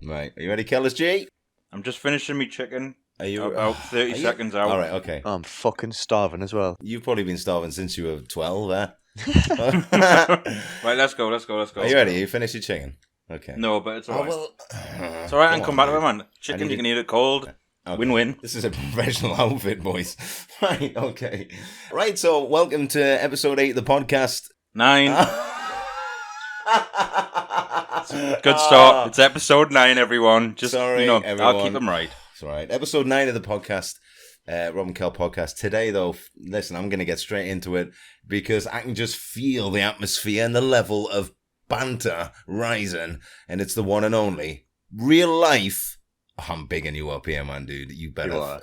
Right. Are you ready, Kellis G? I'm just finishing me chicken. Are you About 30 seconds out. All right. Okay. I'm fucking starving as well. You've probably been starving since you were 12, eh? Right, let's go. Are you ready? You finished your chicken? Okay. No, but it's alright. well, it's alright, and come back to it, man. Chicken, you can eat it cold. Okay. Win-win. This is a professional outfit, boys. Right, okay. Right, so welcome to episode 8 of the podcast. 9. Good start. It's episode 9, everyone. Just, Sorry, everyone. I'll keep them right. It's all right. Episode 9 of the podcast, Rob and Kel podcast. Today, though, listen, I'm going to get straight into it because I can just feel the atmosphere and the level of banter rising, and it's the one and only real life. I'm bigging you up here, man, dude. You better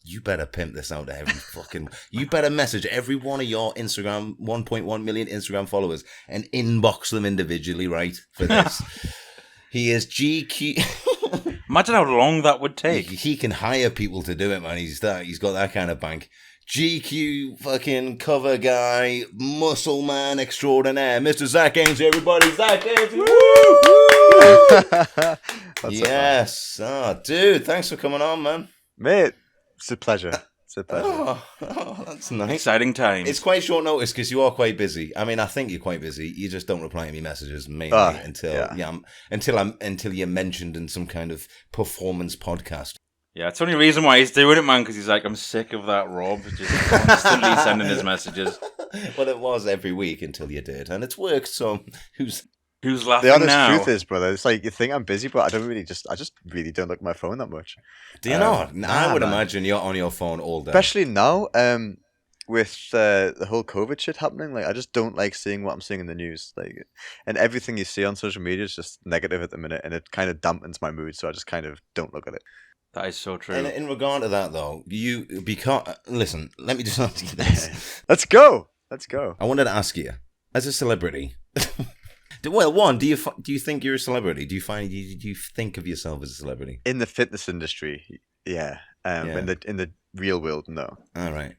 you better pimp this out to every fucking. You better message every one of your Instagram 1.1 million Instagram followers and inbox them individually, right? For this, he is GQ. Imagine how long that would take. He can hire people to do it, man. He's got that kind of bank. GQ fucking cover guy, muscle man extraordinaire, Mr. Zach Ainsley, everybody. Zach Ainsley. Woo! Yes. Dude, thanks for coming on, man. Mate, it's a pleasure. It's a pleasure. Oh, that's nice. Exciting times. It's quite short notice because you are quite busy. I mean, I think you're quite busy. You just don't reply to me messages mainly until you're mentioned in some kind of performance podcast. Yeah, it's the only reason why he's doing it, man, because he's like, I'm sick of that Rob just constantly sending his messages. Well, it was every week until you did, and it's worked, so who's laughing now? The honest now? truth is, brother, it's like you think I'm busy, but I just really don't look at my phone that much. Do you not? I would imagine you're on your phone all day. Especially now, with the whole COVID shit happening, like I just don't like seeing what I'm seeing in the news. Like, and everything you see on social media is just negative at the minute, and it kind of dampens my mood, so I just kind of don't look at it. That is so true. In regard to that, though, listen, let me just ask you this. Let's go. I wanted to ask you, as a celebrity, well, one, do you think you're a celebrity? Do you think of yourself as a celebrity? In the fitness industry, yeah. In the real world, no. All right.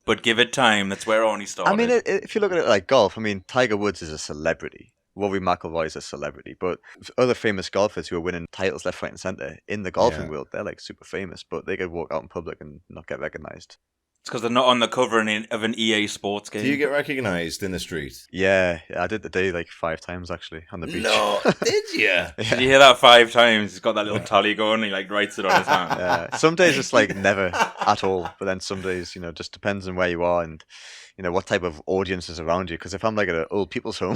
But give it time. That's where Arnie started. I mean, if you look at it like golf, I mean, Tiger Woods is a celebrity. Rory McIlroy is a celebrity, but other famous golfers who are winning titles left, right, and center in the golfing world, they're like super famous, but they could walk out in public and not get recognized. It's because they're not on the cover of an EA Sports game. Do you get recognized in the street? Yeah, I did the day like 5 times actually on the beach. No, did you? Yeah. Did you hear that 5 times? He's got that little tally going and he like writes it on his hand. Yeah. Some days it's like never at all, but then some days, just depends on where you are and what type of audience is around you. Because if I'm like at an old people's home,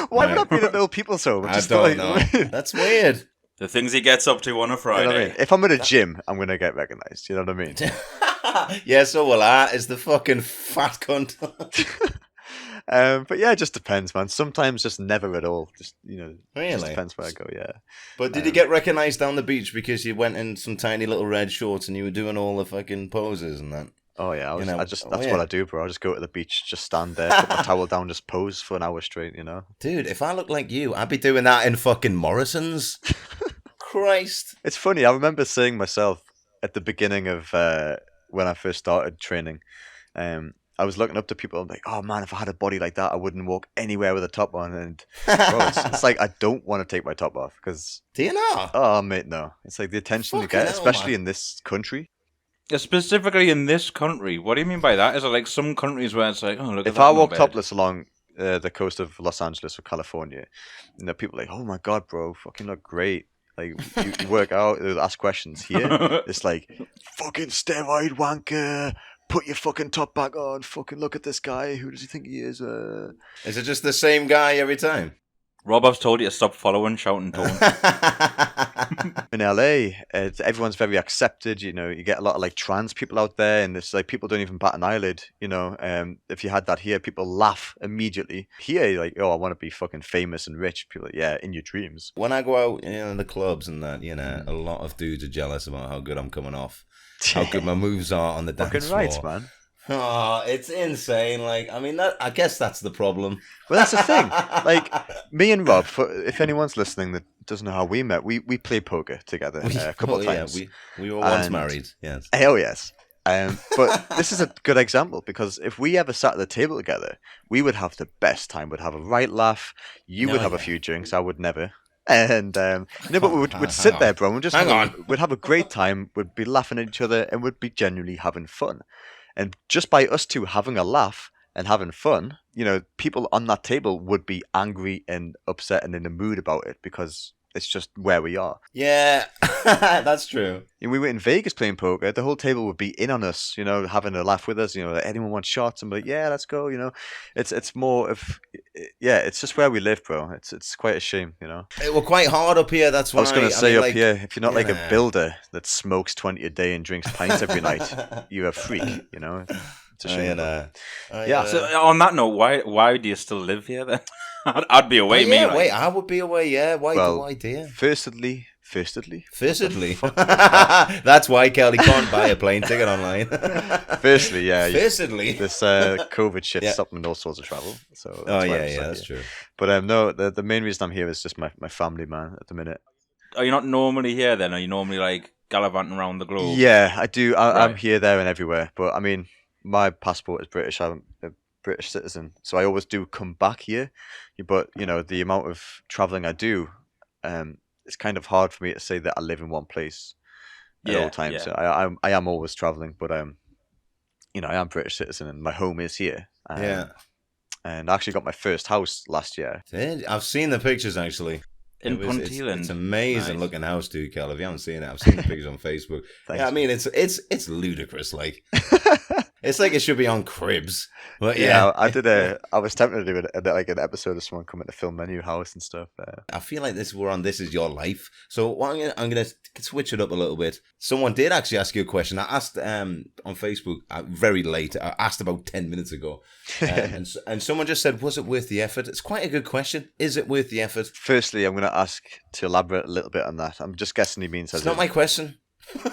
why would I be at an old people's home? I don't know. That's weird. The things he gets up to on a Friday. You know what I mean? If I'm at a gym, I'm going to get recognized. You know what I mean? Yeah, so will I. Is the fucking fat cunt. But yeah, it just depends, man. Sometimes just never at all. Just, Really? Just depends where I go, yeah. But did you get recognized down the beach because you went in some tiny little red shorts and you were doing all the fucking poses and that? Oh yeah, that's what I do, bro. I just go to the beach, just stand there, put my towel down, just pose for an hour straight, Dude, if I looked like you, I'd be doing that in fucking Morrison's. Christ. It's funny, I remember seeing myself at the beginning of when I first started training. I was looking up to people, I'm like, oh man, if I had a body like that, I wouldn't walk anywhere with a top on. And bro, it's like, I don't want to take my top off, because... Do you know? Oh, mate, no. It's like the attention you get, especially in this country. Specifically in this country, what do you mean by that? Is it like some countries where it's like, oh, look at that? If I walk topless along the coast of Los Angeles or California, people are like, oh my god, bro, fucking look great. Like, you work out, they'll ask questions. Here, it's like, fucking steroid wanker, put your fucking top back on, fucking look at this guy, who does he think he is? Is it just the same guy every time? Rob, I've told you to stop following Shouting Tone. In LA, everyone's very accepted. You get a lot of like trans people out there, and it's like people don't even bat an eyelid. If you had that here, people laugh immediately. Here, like, oh, I want to be fucking famous and rich. People are like, yeah, in your dreams. When I go out in the clubs and that, a lot of dudes are jealous about how good I'm coming off, how good my moves are on the dance floor. Fucking right, man. Oh, it's insane. Like, I mean, I guess that's the problem. Well, that's the thing. Like, me and Rob, if anyone's listening that doesn't know how we met, we played poker together a couple of times. Yeah, we were once married, yes. Hell yes. But this is a good example, because if we ever sat at the table together, we would have the best time. We'd have a right laugh. You would have a few drinks. I would never. And but we'd sit there, bro, and we'd have a great time. We'd be laughing at each other, and we'd be genuinely having fun. And just by us two having a laugh and having fun, people on that table would be angry and upset and in the mood about it because it's just where we are. Yeah, that's true. We were in Vegas playing poker. The whole table would be in on us, having a laugh with us. Like, anyone wants shots? And be like, yeah, let's go. It's more of, it's just where we live, bro. It's quite a shame, It were quite hard up here. That's why I was going to say up here, if you're not like a builder that smokes 20 a day and drinks pints every night, you're a freak. It's a shame. Yeah. So on that note, why do you still live here then? I'd be away, me. Wait, I would be away. Yeah, why, dear? Firstly. That's why Kelly can't buy a plane ticket online. Firstly, yeah. Firstly, this COVID shit stopping all sorts of travel. So that's true. But no, the main reason I'm here is just my family, man. At the minute. Are you not normally here then? Are you normally like gallivanting around the globe? Yeah, I do. I'm here, there, and everywhere. But I mean, my passport is British. I'm a British citizen, so I always do come back here. But the amount of traveling I do, it's kind of hard for me to say that I live in one place at all times. Yeah. So I am always traveling, but I am British citizen and my home is here. And I actually got my first house last year. I've seen the pictures actually. In Punteland. It's amazing looking house, dude, Kel. If you haven't seen it, I've seen the pictures on Facebook. Yeah, I mean, it's ludicrous. Like, it's like it should be on Cribs. But yeah, I was tempted to do an episode of someone coming to film my new house and stuff. I feel like This Is Your Life. So I'm gonna switch it up a little bit. Someone did actually ask you a question. I asked on Facebook very late. I asked about 10 minutes ago, and someone just said, "Was it worth the effort?" It's quite a good question. Is it worth the effort? Firstly, I'm going to ask to elaborate a little bit on that. I'm just guessing he means... It's not my question.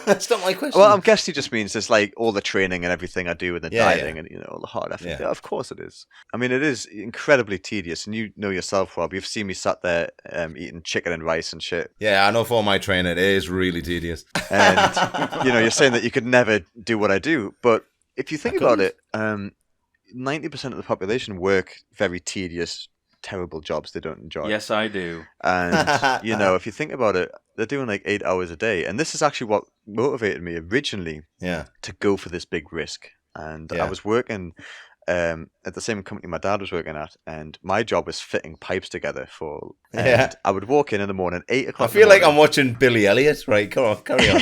That's not my question. Well, I'm guessing he just means it's like all the training and everything I do and the dieting and all the hard effort. Yeah, of course it is. I mean, it is incredibly tedious, and you know yourself, Rob. You've seen me sat there eating chicken and rice and shit. Yeah, I know for my training it is really tedious. And you're saying that you could never do what I do, but if you think about it, 90% of the population work very tedious, terrible jobs they don't enjoy. Yes, I do. And if you think about it, they're doing like 8 hours a day, and this is actually what motivated me originally to go for this big risk. And I was working at the same company my dad was working at, and my job was fitting pipes together for. And I would walk in the morning, 8 o'clock. I feel like I'm watching Billy Elliot. Right, come on, carry on.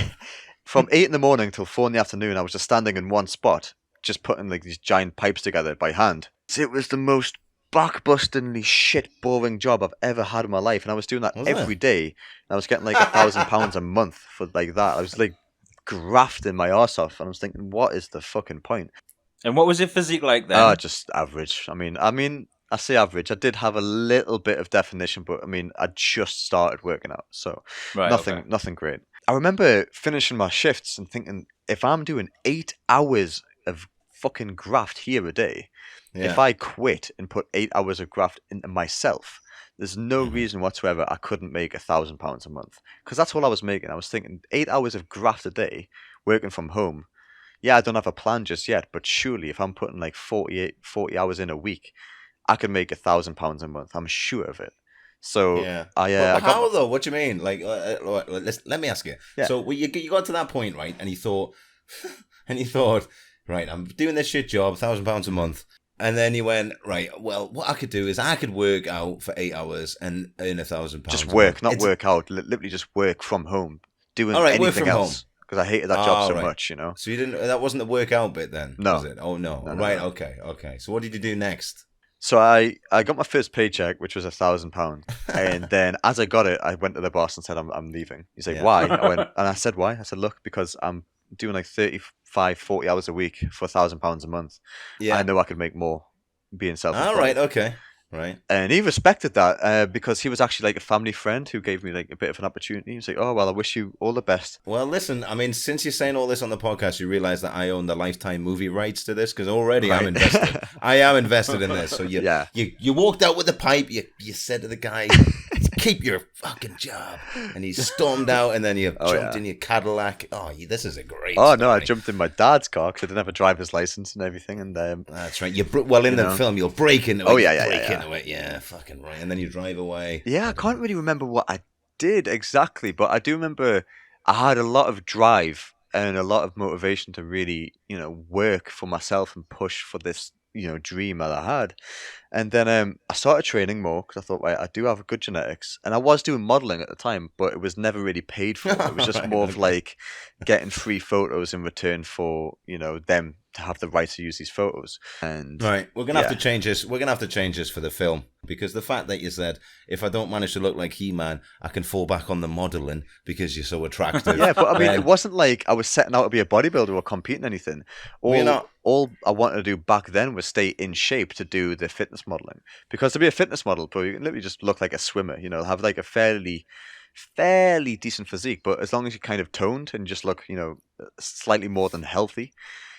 From 8 in the morning till 4 in the afternoon, I was just standing in one spot, just putting like these giant pipes together by hand. It was the most backbustingly shit boring job I've ever had in my life, and I was doing that every day. And I was getting like £1,000 a month for like that. I was like grafting my arse off, and I was thinking, what is the fucking point? And what was your physique like then? Just average. I mean, I say average. I did have a little bit of definition, but I mean, I just started working out, so nothing great. I remember finishing my shifts and thinking, if I'm doing 8 hours of fucking graft here a day, if I quit and put 8 hours of graft into myself, there's no reason whatsoever I couldn't make £1,000 a month. Because that's all I was making. I was thinking 8 hours of graft a day, working from home. Yeah, I don't have a plan just yet, but surely if I'm putting like 40 hours in a week, I could make £1,000 a month. I'm sure of it. So how though? What do you mean? Like, let me ask you. Yeah. So you got to that point, right? And you thought, right, I'm doing this shit job, £1,000 a month. And then you went, right, well, what I could do is I could work out for 8 hours and earn £1,000. Just work, not work out. Literally just work from home, doing anything else. Because I hated that job so much, So you didn't? That wasn't the workout bit then, no. Was it? Oh no. Right. No. Okay. So what did you do next? So I got my first paycheck, which was £1,000, and then as I got it, I went to the boss and said, "I'm leaving." He's like, "Why?" I said, "Why?" I said, "Look, because I'm doing like 35, 40 hours a week for £1,000 a month. Yeah, I know I could make more being self-employed." All right. Okay. Right. And he respected that because he was actually like a family friend who gave me like a bit of an opportunity. He was like, "Oh, well, I wish you all the best." Well, listen, I mean, since you're saying all this on the podcast, you realize that I own the lifetime movie rights to this because already I'm invested. I am invested in this. So you walked out with the pipe. You said to the guy, keep your fucking job. And he stormed out, and then you jumped in your Cadillac. Oh, this is a great Oh story. no, I jumped in my dad's car because I didn't have a driver's license and everything, and That's right. In the film, you'll break into it. Oh, Into it. Yeah, fucking right. And then you drive away. yeah, I can't really remember what I did exactly, but I do remember I had a lot of drive and a lot of motivation to really, work for myself and push for this, dream that I had. And then I started training more because I thought, right, I do have good genetics, and I was doing modeling at the time, but it was never really paid for. It was just Right, more of like getting free photos in return for, them to have the right to use these photos. And right, we're gonna have to change this. We're gonna have to change this for the film, because the fact that you said if I don't manage to look like He-Man, I can fall back on the modeling because you're so attractive. Yeah, but I mean, it wasn't like I was setting out to be a bodybuilder or compete in anything. All I wanted to do back then was stay in shape to do the fitness modeling. Because to be a fitness model, bro, you can literally just look like a swimmer. Have like a fairly decent physique, but as long as you're kind of toned and just look, slightly more than healthy.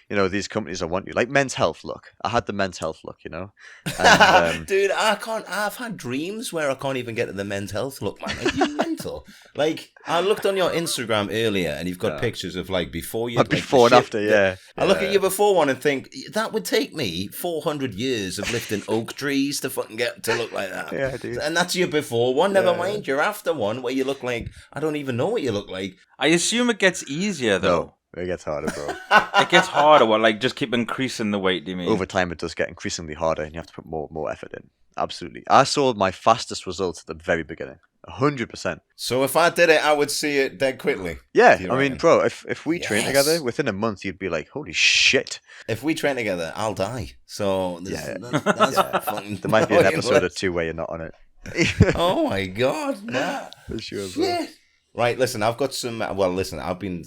These companies that want you, like Men's Health look. I had the Men's Health look, And, dude, I've had dreams where I can't even get to the Men's Health look, man. Are you mental? Like, I looked on your Instagram earlier, and you've got pictures of like before you, before and after, yeah. I look at your before one and think that would take me 400 years of lifting oak trees to fucking get to look like that. Yeah, dude. And that's your before one. Never mind your after one, where you look like I don't even know what you look like. I assume it gets easier though. No. It gets harder, bro. It gets harder. Well, like just keep increasing the weight. Do you mean? Over time, it does get increasingly harder, and you have to put more effort in. Absolutely. I saw my fastest results at the very beginning. 100%. So if I did it, I would see it dead quickly. Yeah, You I mean, reckon? bro, if we train together, within a month, you'd be like, holy shit. If we train together, I'll die. So that's fucking There might be an how it episode or works. two where you're not on it. Oh my god! Nah. For sure, bro. Shit. Right, listen, I've got some. Well, listen, I've been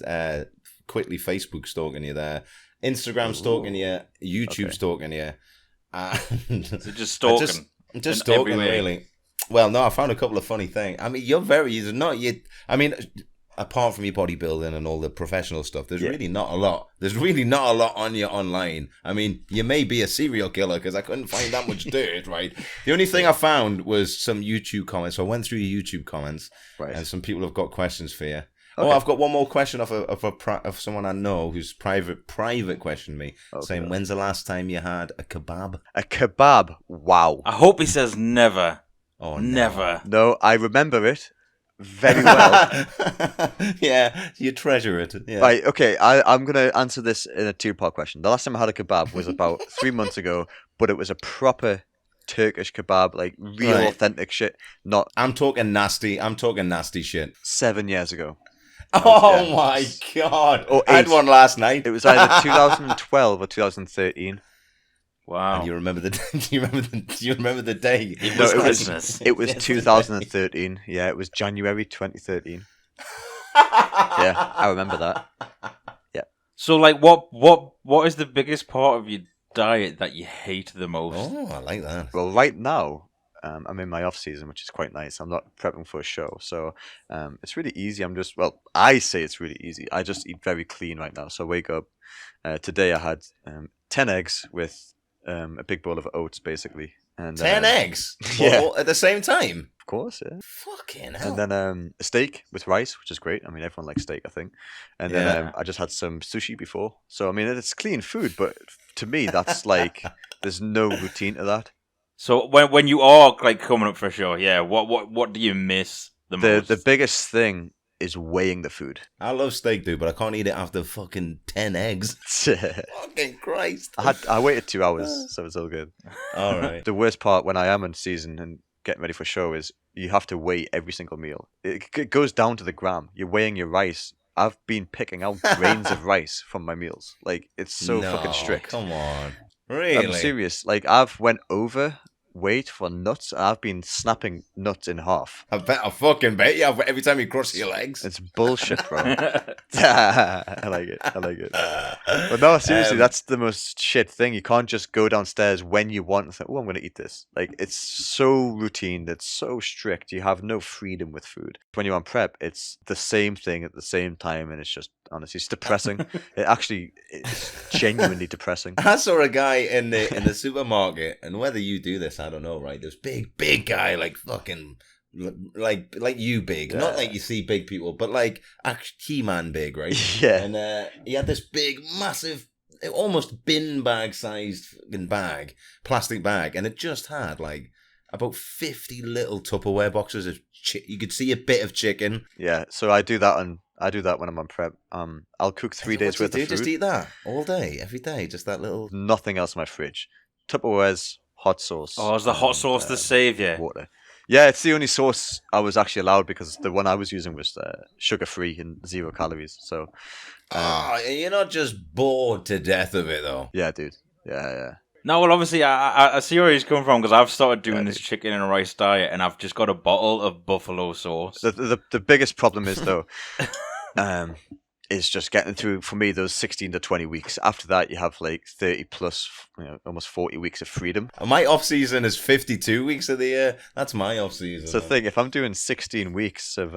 quickly Facebook stalking you there, Instagram stalking you, YouTube stalking you, and So just stalking. just in stalking every way. really. Well, no, I found a couple of funny things. I mean, you're not you. I mean, apart from your bodybuilding and all the professional stuff, there's really not a lot. There's really not a lot on you online. I mean, you may be a serial killer because I couldn't find that much dirt, right? The only thing I found was some YouTube comments. So I went through your YouTube comments, Right. and some people have got questions for you. Okay. Oh, I've got one more question of someone I know who's private questioned me, saying, "When's the last time you had a kebab?" A kebab. Wow. I hope he says never. Oh, Never. No, I remember it very well. Yeah, you treasure it. Yeah. Right, okay, I'm going to answer this in a two-part question. The last time I had a kebab was about 3 months ago, but it was a proper Turkish kebab, like real Right. authentic shit, not I'm talking nasty shit. 7 years ago. Oh my god! Or I had 8. one last night. It was either 2012 or 2013. Wow. And you remember the? Do you remember the day? It No, was it was- Christmas. It was 2013. Yeah, it was January 2013. Yeah, I remember that. So, like, what is the biggest part of your diet that you hate the most? Oh, I like that. Well, right now, I'm in my off season, which is quite nice. I'm not prepping for a show, so it's really easy. I say it's really easy. I just eat very clean right now. So I wake up. Today I had 10 eggs with a big bowl of oats, basically. And 10 eggs? Yeah. All at the same time? Of course, yeah. Fucking hell. And then a steak with rice, which is great. I mean, everyone likes steak, I think. And then I just had some sushi before. So, I mean, it's clean food, but to me, that's like, there's no routine to that. So when you are like coming up for a show, yeah, what do you miss the most? The biggest thing is weighing the food. I love steak, dude, but I can't eat it after fucking 10 eggs. Fucking Christ. I waited 2 hours, so it's all good. All right. The worst part when I am in season and getting ready for show is you have to weigh every single meal. It goes down to the gram. You're weighing your rice. I've been picking out grains of rice from my meals. Like, it's so fucking strict. Come on. Really? I'm serious. Like, I've went over weight for nuts. I've been snapping nuts in half. I fucking bet you every time you cross your legs. It's bullshit, bro. I like it. But no, seriously, that's the most shit thing. You can't just go downstairs when you want and say, oh, I'm going to eat this. Like, it's so routine. It's so strict. You have no freedom with food. When you're on prep, it's the same thing at the same time, and it's just, honestly, it's depressing. It's genuinely depressing. I saw a guy in the supermarket, and whether you do this, I don't know, right? This big guy, like fucking like you big, not like you see big people, but like He-Man big, right? Yeah. And he had this big, massive, almost bin bag sized fucking bag, plastic bag, and it just had like about 50 little Tupperware boxes of you could see a bit of chicken. Yeah, so I do that when I'm on prep. I'll cook 3 days worth of food. Just eat that all day, every day, just that little. Nothing else in my fridge. Tupperware's hot sauce. Oh, is the hot sauce the saviour? Water. Yeah, it's the only sauce I was actually allowed because the one I was using was sugar-free and 0 calories. So, You're not just bored to death of it, though. yeah, dude. Yeah. No, well, obviously, I see where he's coming from because I've started doing this chicken and rice diet, and I've just got a bottle of buffalo sauce. The biggest problem is though, is just getting through for me those 16 to 20 weeks. After that, you have like 30 plus, almost 40 weeks of freedom. My off season is 52 weeks of the year. That's my off season. So think if I'm doing 16 weeks of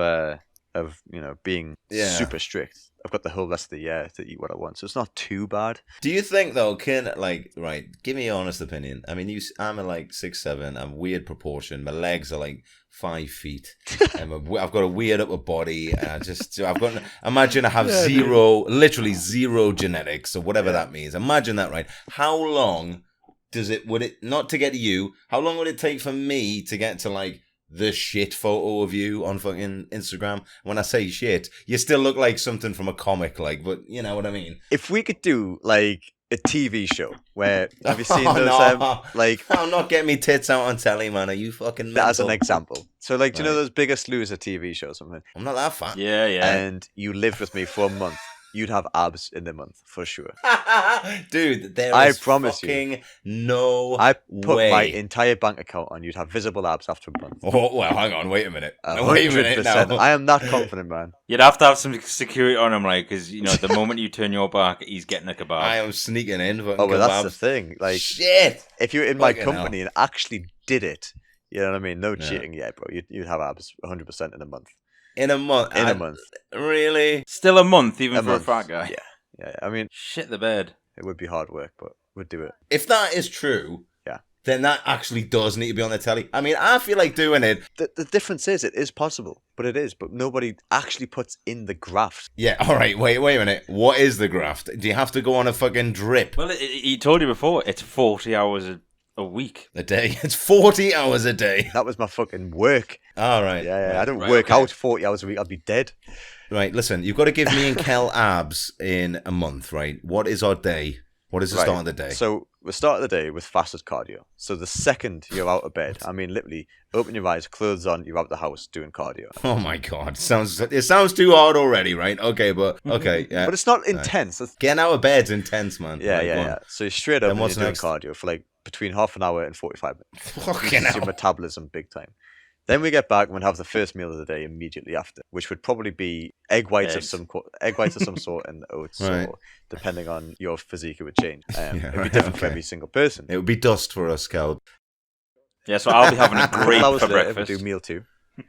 being super strict, I've got the whole rest of the year to eat what I want. So it's not too bad. Do you think though, give me your honest opinion. I mean, I'm a like 6'7", I'm weird proportion. My legs are like 5 feet. I've got a weird upper body. Imagine I have literally zero genetics or whatever that means. Imagine that, right? How long would it, not to get to you, how long would it take for me to get to like the shit photo of you on fucking Instagram? When I say shit, you still look like something from a comic, like, but you know what I mean. If we could do like a TV show where have you seen those like I'm not getting me tits out on telly, man. Are you fucking mental? As an example. So like, do you know those Biggest Loser TV shows or something? I'm not that fat. Yeah. And you lived with me for a month. You'd have abs in the month for sure. Dude, I promise fucking no I put way. my entire bank account on. You'd have visible abs after a month. Oh, well, hang on. Wait a minute. 100%. Now. I am that confident, man. You'd have to have some security on him, like, because, the moment you turn your back, he's getting a kebab. I am sneaking in. Oh, well, that's the thing. Like, shit. If you're in my company and actually did it, you know what I mean? No cheating, bro. You'd have abs 100% in a month. In a month? In a month. Really? Still a month, even for a fat guy? Yeah. I mean, shit the bed. It would be hard work, but we'd do it. If that is true, then that actually does need to be on the telly. I mean, I feel like doing it. The difference is it is possible, but nobody actually puts in the graft. Yeah, all right, wait a minute. What is the graft? Do you have to go on a fucking drip? Well, he told you before, it's 40 hours a week. A day? It's 40 hours a day. That was my fucking work. All right. Yeah. I don't work out 40 hours a week. I'd be dead. Right, listen, you've got to give me and Kel abs in a month, right? What is our day? What is the start of the day? So we start the day with fasted cardio. So the second you're out of bed, I mean, literally, open your eyes, clothes on, you're out the house doing cardio. Oh my God, it sounds too hard already, right? Okay, yeah. But it's not intense. Right. Getting out of bed's intense, man. Yeah. So you're straight up and you're doing cardio for like between half an hour and 45 minutes. Fucking hell. Your metabolism big time. Then we get back and we'll have the first meal of the day immediately after, which would probably be egg whites of some sort and oats, or depending on your physique, it would change. It'd be different for every single person. It would be dust for us, Kel. Yeah, so I'll be having a grape for breakfast. Do meal 2,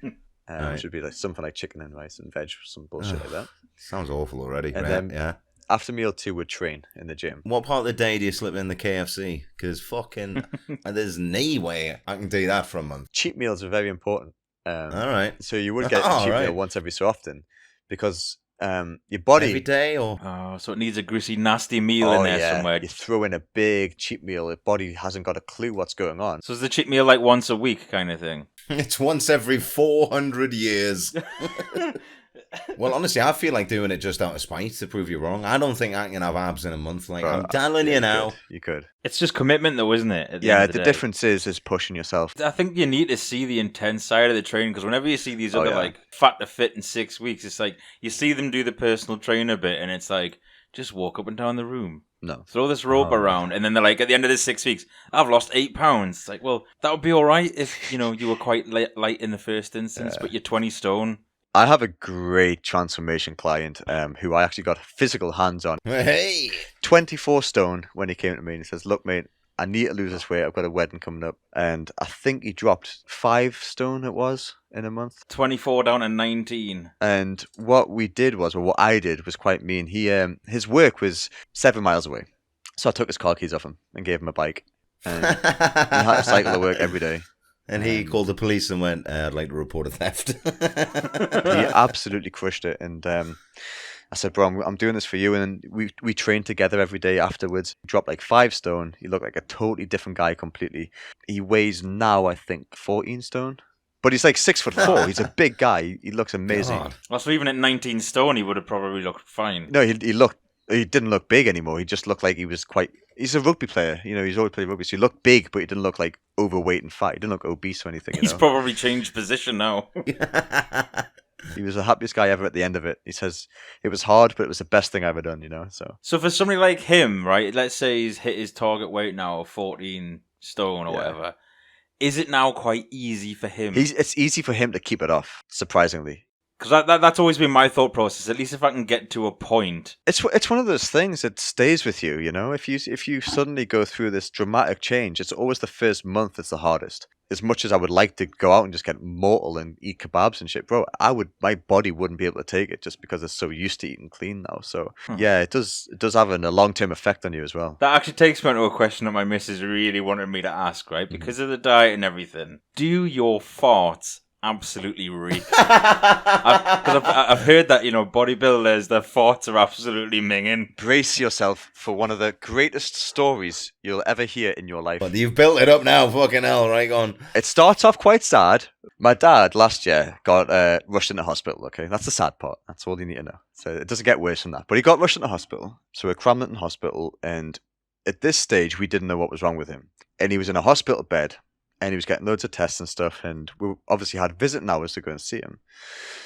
which would be like something like chicken and rice and veg, some bullshit like that. Sounds awful already. And then after meal 2, we'd train in the gym. What part of the day do you slip in the KFC? Because fucking, there's no way I can do that for a month. Cheat meals are very important. All right. So you would get a cheat meal once every so often, because your body every day, or so it needs a greasy, nasty meal in there somewhere. You throw in a big cheat meal. The body hasn't got a clue what's going on. So is the cheat meal like once a week kind of thing? It's once every 400 years. Well, honestly, I feel like doing it just out of spite to prove you wrong. I don't think I can have abs in a month. Like, I'm telling you now. You could. It's just commitment, though, isn't it? The difference is pushing yourself. I think you need to see the intense side of the training, because whenever you see these other, like, fat to fit in 6 weeks, it's like, you see them do the personal trainer bit, and it's like, just walk up and down the room. No. Throw this rope around, and then they're like, at the end of the 6 weeks, I've lost 8 pounds. It's like, well, that would be all right if, you were quite light in the first instance, but you're 20 stone. I have a great transformation client who I actually got physical hands on. Hey! 24 stone when he came to me and he says, look, mate, I need to lose this weight. I've got a wedding coming up. And I think he dropped 5 stone it was in a month. 24 down to 19. And what I did was quite mean. His work was 7 miles away. So I took his car keys off him and gave him a bike. And he had to cycle to work every day. And he called the police and went, I'd like to report a theft. He absolutely crushed it. And I said, bro, I'm doing this for you. And we trained together every day afterwards. He dropped like 5 stone. He looked like a totally different guy completely. He weighs now, I think, 14 stone. But he's like 6'4". He's a big guy. He looks amazing. God. Well, so even at 19 stone, he would have probably looked fine. No, he didn't look big anymore. He just looked like he was he's a rugby player. You know, he's always played rugby. So he looked big, but he didn't look like overweight and fat. He didn't look obese or anything. He's probably changed position now. He was the happiest guy ever at the end of it. He says, it was hard, but it was the best thing I ever done, you know? So for somebody like him, right, let's say he's hit his target weight now of 14 stone or whatever, is it now quite easy for him? It's easy for him to keep it off, surprisingly. Because that's always been my thought process. At least if I can get to a point. It's one of those things that stays with you, you know? If you suddenly go through this dramatic change, it's always the first month that's the hardest. As much as I would like to go out and just get mortal and eat kebabs and shit, bro, my body wouldn't be able to take it just because it's so used to eating clean now. So yeah, it does have a long-term effect on you as well. That actually takes me on to a question that my missus really wanted me to ask, right? Because of the diet and everything. Do your farts absolutely reek? Because I've heard that, you know, bodybuilders, their farts are absolutely minging. Brace yourself for one of the greatest stories you'll ever hear in your life. But you've built it up now, fucking hell, right on. It starts off quite sad. My dad last year got rushed into hospital, okay? That's the sad part. That's all you need to know. So it doesn't get worse than that. But he got rushed into hospital. So we're crammed in hospital. And at this stage, we didn't know what was wrong with him. And he was in a hospital bed. And he was getting loads of tests and stuff, and we obviously had visiting hours to go and see him.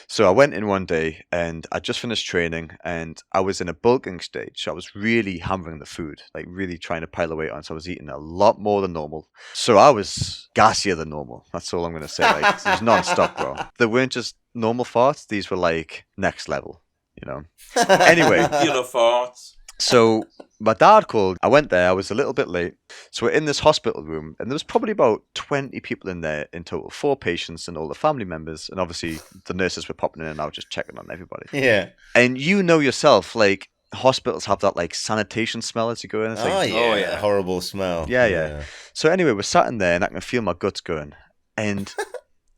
So I went in one day, and I just finished training, and I was in a bulking stage. So I was really hammering the food, like really trying to pile the weight on. So I was eating a lot more than normal. So I was gassier than normal. That's all I'm going to say. Like, it was non-stop, bro. They weren't just normal farts. These were like next level, you know. Anyway. Regular farts. So my dad called. I went there. I was a little bit late. So we're in this hospital room, and there was probably about 20 people in there in total, 4 patients and all the family members. And obviously the nurses were popping in and out, just checking on everybody. Yeah. And you know yourself, like, hospitals have that like sanitation smell as you go in. It's like, Oh yeah, horrible smell. Yeah. So anyway, we're sat in there, and I can feel my guts going. And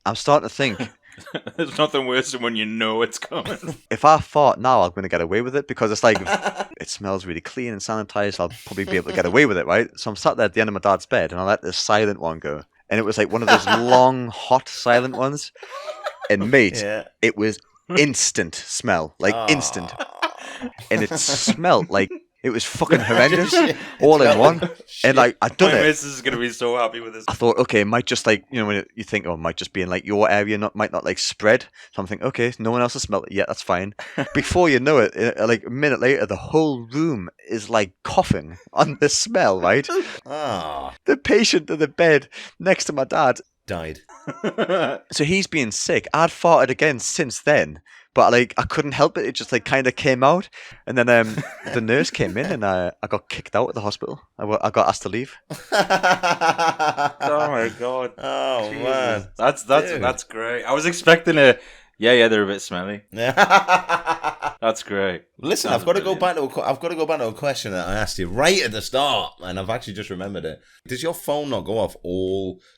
I'm starting to think, there's nothing worse than when you know it's coming. if I fart now, I'm going to get away with it, because it's like, it smells really clean and sanitized. I'll probably be able to get away with it, right? So I'm sat there at the end of my dad's bed, and I let this silent one go. And it was like one of those long, hot, silent ones. And mate, it was instant smell, like instant. And it smelled like it was fucking horrendous, all in one. And like, I'd done My it. missus is going to be so happy with this. I thought, okay, it might just like, you know, when you think, oh, it might just be in like your area, might not like spread. So I'm thinking, okay, no one else has smelled it yet, that's fine. Before you know it, like a minute later, the whole room is like coughing on the smell, right? Ah, The patient in the bed next to my dad, died. so he's been sick. I'd farted again since then, but like I couldn't help it. It just like kind of came out. And then the nurse came in, and I got kicked out of the hospital. I got asked to leave. Oh my god. Oh Jesus. man, That's great. I was expecting a they're a bit smelly. That's great. Listen, Sounds I've got to go brilliant. back to a question that I asked you right at the start, and I've actually just remembered it. Does your phone not go off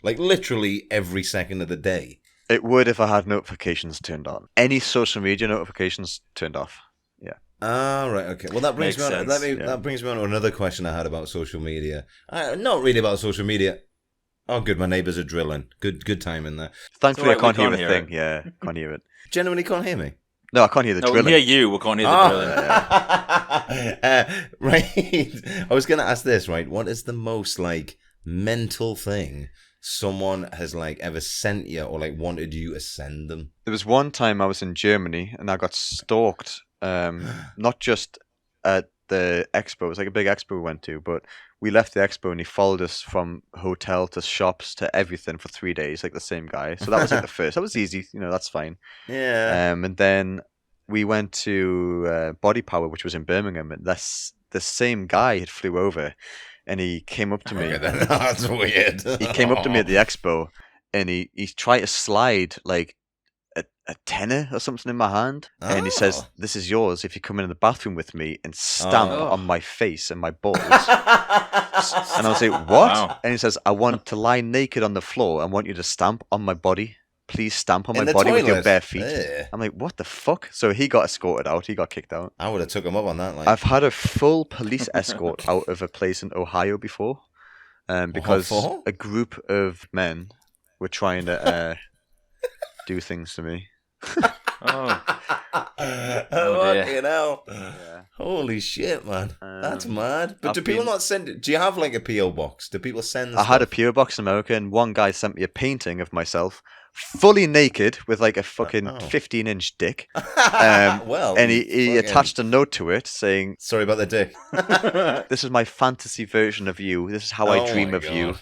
literally every second of the day? It would if I had notifications turned on. Any social media notifications turned off. Yeah. Ah, right, okay. Well, that brings Makes me on. sense, That brings me on to another question I had about social media. Not really about social media. Oh, good. My neighbours are drilling. Good time in there. Thankfully, It's I can't all hear right, we a can't thing. Yeah, can't hear it. Genuinely can't hear me. No, I can't hear the No, we drilling. hear you. We can't hear the drilling. Right. I was going to ask this, right? What is the most, like, mental thing someone has, like, ever sent you or, like, wanted you to send them? There was one time I was in Germany, and I got stalked. Not just at the expo. It was like a big expo we went to, but we left the expo, and he followed us from hotel to shops to everything for 3 days, like the same guy. So that was like the first. That was easy. You know, that's fine. Yeah. And then we went to Body Power, which was in Birmingham, and the same guy had flew over, and he came up to me. Okay, that's weird. He came up to me at the expo, and he tried to slide like a tenner or something in my hand, and he says, Oh. "This is yours if you come in the bathroom with me and stamp Oh. on my face and my balls." And I was like, "What?" Wow. And he says, "I want to lie naked on the floor. I want you to stamp on my body. Please stamp on In my the body with your toilet? bare feet." Eh. I'm like, "What the fuck?" So he got escorted out. He got kicked out. I would have took him up on that. Like, I've had a full police escort out of a place in Ohio before, because for? a group of men were trying to do things to me. Oh. Oh, dear. fucking hell. Yeah. Holy shit, man. That's Um, mad. But I've do people been- not send it? Do you have like a P.O. box? Do people send I had a stuff? PO box in America, and one guy sent me a painting of myself, fully naked, with like a fucking Oh. 15-inch dick. Well, And you he fucking- attached a note to it saying, Sorry about the dick. "This is my fantasy version of you. This is how I Oh dream my of you." God.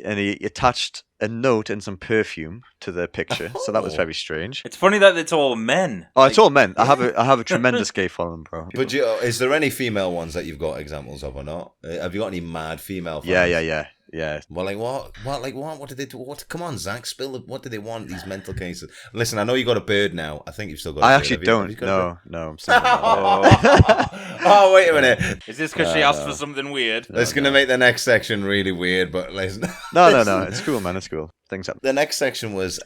And he attached a note and some perfume to the picture, so that was Oh. very strange. It's funny that it's all men. Oh, it's all men. I have a tremendous gay following, bro. But is there any female ones that you've got examples of or not? Have you got any mad female fans? Yeah. Well, like what? What did they do? What? Come on, Zach, spill it. What do they want? These mental cases. Listen, I know you got a bird now. I think you've still got. I a actually bird. Have you don't. got a bird? No, I'm still. Oh, wait a minute. Is this because she asked for something weird? That's going to make the next section really weird, but listen. No. It's cool, man. It's cool. Things happen. The next section was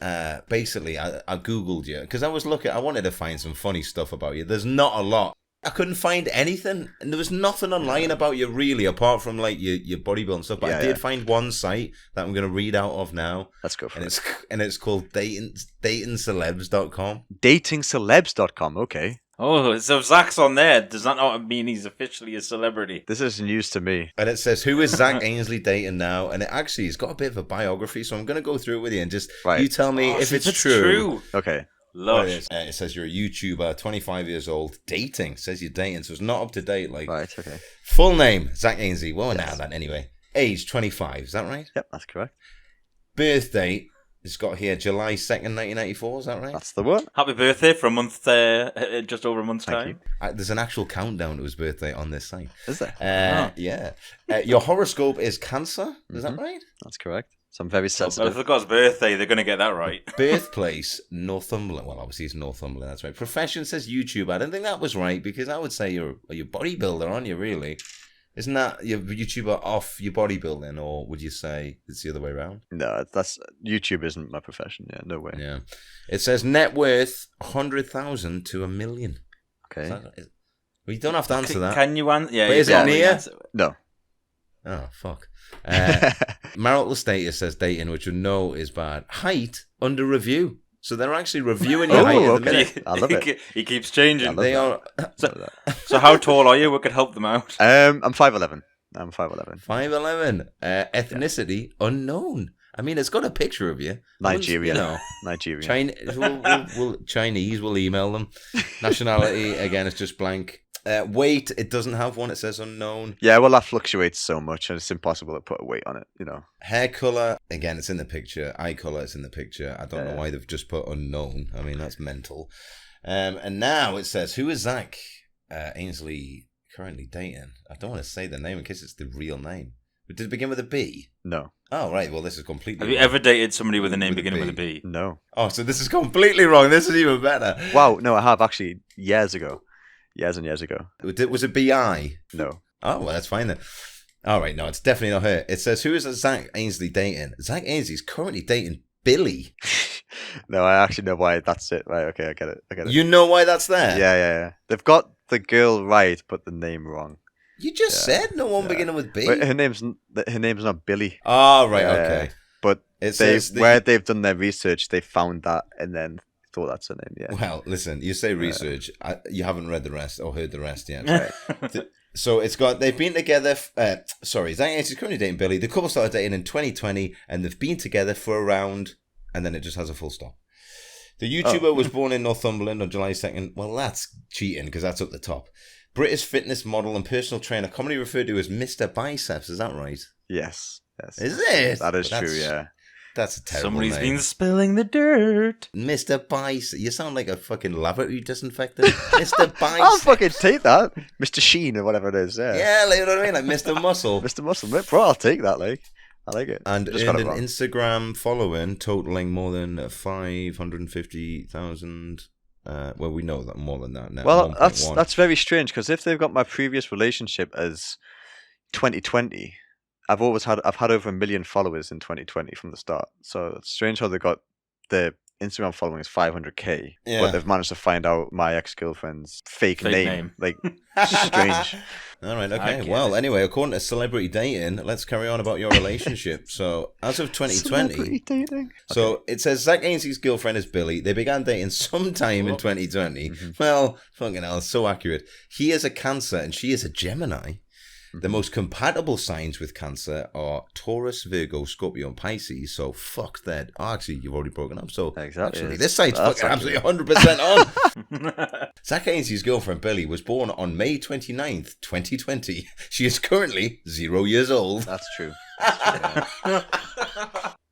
basically I Googled you because I wanted to find some funny stuff about you. There's not a lot. I couldn't find anything, and there was nothing online about you really, apart from like your bodybuilding stuff. But I did find one site that I'm going to read out of now, Let's go for and it. it's called datingcelebs.com. Datingcelebs.com. Okay. Oh, so if Zach's on there, does that not mean he's officially a celebrity? This is news to me. And it says, who is Zach Ainsley dating now? And it actually has got a bit of a biography, so I'm going to go through it with you and just Right. you tell me if it's true. Okay. What it Lush. is. It says you're a YouTuber, 25 years old, dating. It says you're dating, so it's not up to date. Like Right. Okay. full name, Zach Ainsley. Well, Yes. now that anyway. Age 25. Is that right? Yep, that's correct. Birth date. It's got here July 2nd, 1994. Is that right? That's the one. Happy birthday for a month, just over a month's Thank time. you. There's an actual countdown to his birthday on this site. Is there? Yeah. Your horoscope is Cancer. Is that right? That's correct. So I'm very So if sensitive. they've got his birthday, they're going to get that right. Birthplace, Northumberland. Well, obviously it's Northumberland. That's right. Profession says YouTube. I don't think that was right because I would say you're a bodybuilder, aren't you? Really? Isn't that your YouTuber off your bodybuilding, or would you say it's the other way around? No, that's YouTube isn't my profession. Yeah, no way. Yeah. It says net worth 100,000 to $1 million. Okay. Well, you don't have to answer that. Can you answer? Yeah, But you is it can't near? answer. No. Oh, fuck. Marital status says dating, which we know is bad. Height under review. So they're actually reviewing your Oh, height at the okay. minute. I love it. He keeps changing. I love They are So how tall are you? We could help them out. I'm 5'11". I'm 5'11". 5'11". Ethnicity unknown. I mean, it's got a picture of you. Nigeria. You know, Nigeria. Chinese, we'll email them. Nationality, again, it's just blank. Weight, it doesn't have one. It says unknown. Yeah, well, that fluctuates so much, and it's impossible to put a weight on it. You know. Hair color, again, it's in the picture. Eye color, it's in the picture. I don't know Yeah. why they've just put unknown. I mean, that's mental. And now it says, who is Zach Ainsley currently dating? I don't want to say the name in case it's the real name. But did it begin with a B? No. Oh, right. Well, this is completely Have you wrong. ever dated somebody with a name With a beginning with a B. B? No. Oh, so this is completely wrong. This is even better. Wow. No, I have actually years ago. Years and years ago. Was it B.I.? No. Oh, well, that's fine then. All right, no, it's definitely not her. It says, who is Zach Ainsley dating? Zach Ainsley's currently dating Billy. No, I actually know why. That's it. Right. Okay, I get it. You know why that's there? Yeah. They've got the girl right, but the name wrong. You just said no one beginning with B. But her name's not Billy. Oh, right, Yeah. okay. But It says where they've done their research, they found that and then thought that's her name. Yeah. Well, listen, you say research. You haven't read the rest or heard the rest yet. So they've been together. Zach Ainsley's currently dating Billy. The couple started dating in 2020, and they've been together for around, and then it just has a full stop. The YouTuber was born in Northumberland on July 2nd. Well, that's cheating because that's up the top. British fitness model and personal trainer, commonly referred to as Mr. Biceps. Is that right? Yes. Is it? That is That's- true. Yeah. That's a terrible Somebody's name. been spilling the dirt. Mr. Biceps. You sound like a fucking laboratory disinfectant. Mr. I'll Biceps. fucking take that, Mr. Sheen or whatever it is. Yeah. Yeah, like, you know what I mean? Like Mr. Muscle. Mr. Muscle, mate. Bro, I'll take that. Like, I like it. And Just in got an it wrong. Instagram following totaling more than 550,000. Well, we know that more than that now. Well, 1.1. that's very strange because if they've got my previous relationship as 2020, I've had over 1 million followers in 2020 from the start. So it's strange how they got the Instagram following is 500k, Yeah. but they've managed to find out my ex-girlfriend's fake Fake name. name. Like, strange. All right, I okay. get Well, it. anyway, according to Celebrity Dating, let's carry on about your relationship. So, as of 2020, Celebrity dating. so it says Zach Ainsley's girlfriend is Billy. They began dating sometime in 2020. Well, fucking hell, it's so accurate. He is a Cancer and she is a Gemini. The most compatible signs with Cancer are Taurus, Virgo, Scorpio, and Pisces. So fuck that. Oh, actually, you've already broken up. So Exactly. actually, this site's That's fucking absolutely 100% on. Zach Ainsley's girlfriend Billy was born on May 29th, 2020. She is currently 0 years old. That's true.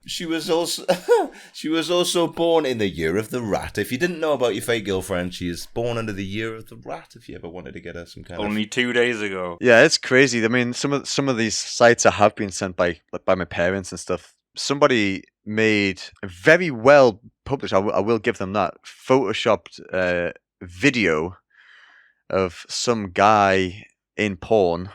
She was also born in the year of the rat. If you didn't know about your fake girlfriend, she is born under the year of the rat. If you ever wanted to get her some kind Only 2 days ago. Yeah, it's crazy. I mean, some of these sites I have been sent by my parents and stuff. Somebody made a very well published. I will give them that photoshopped video of some guy in porn,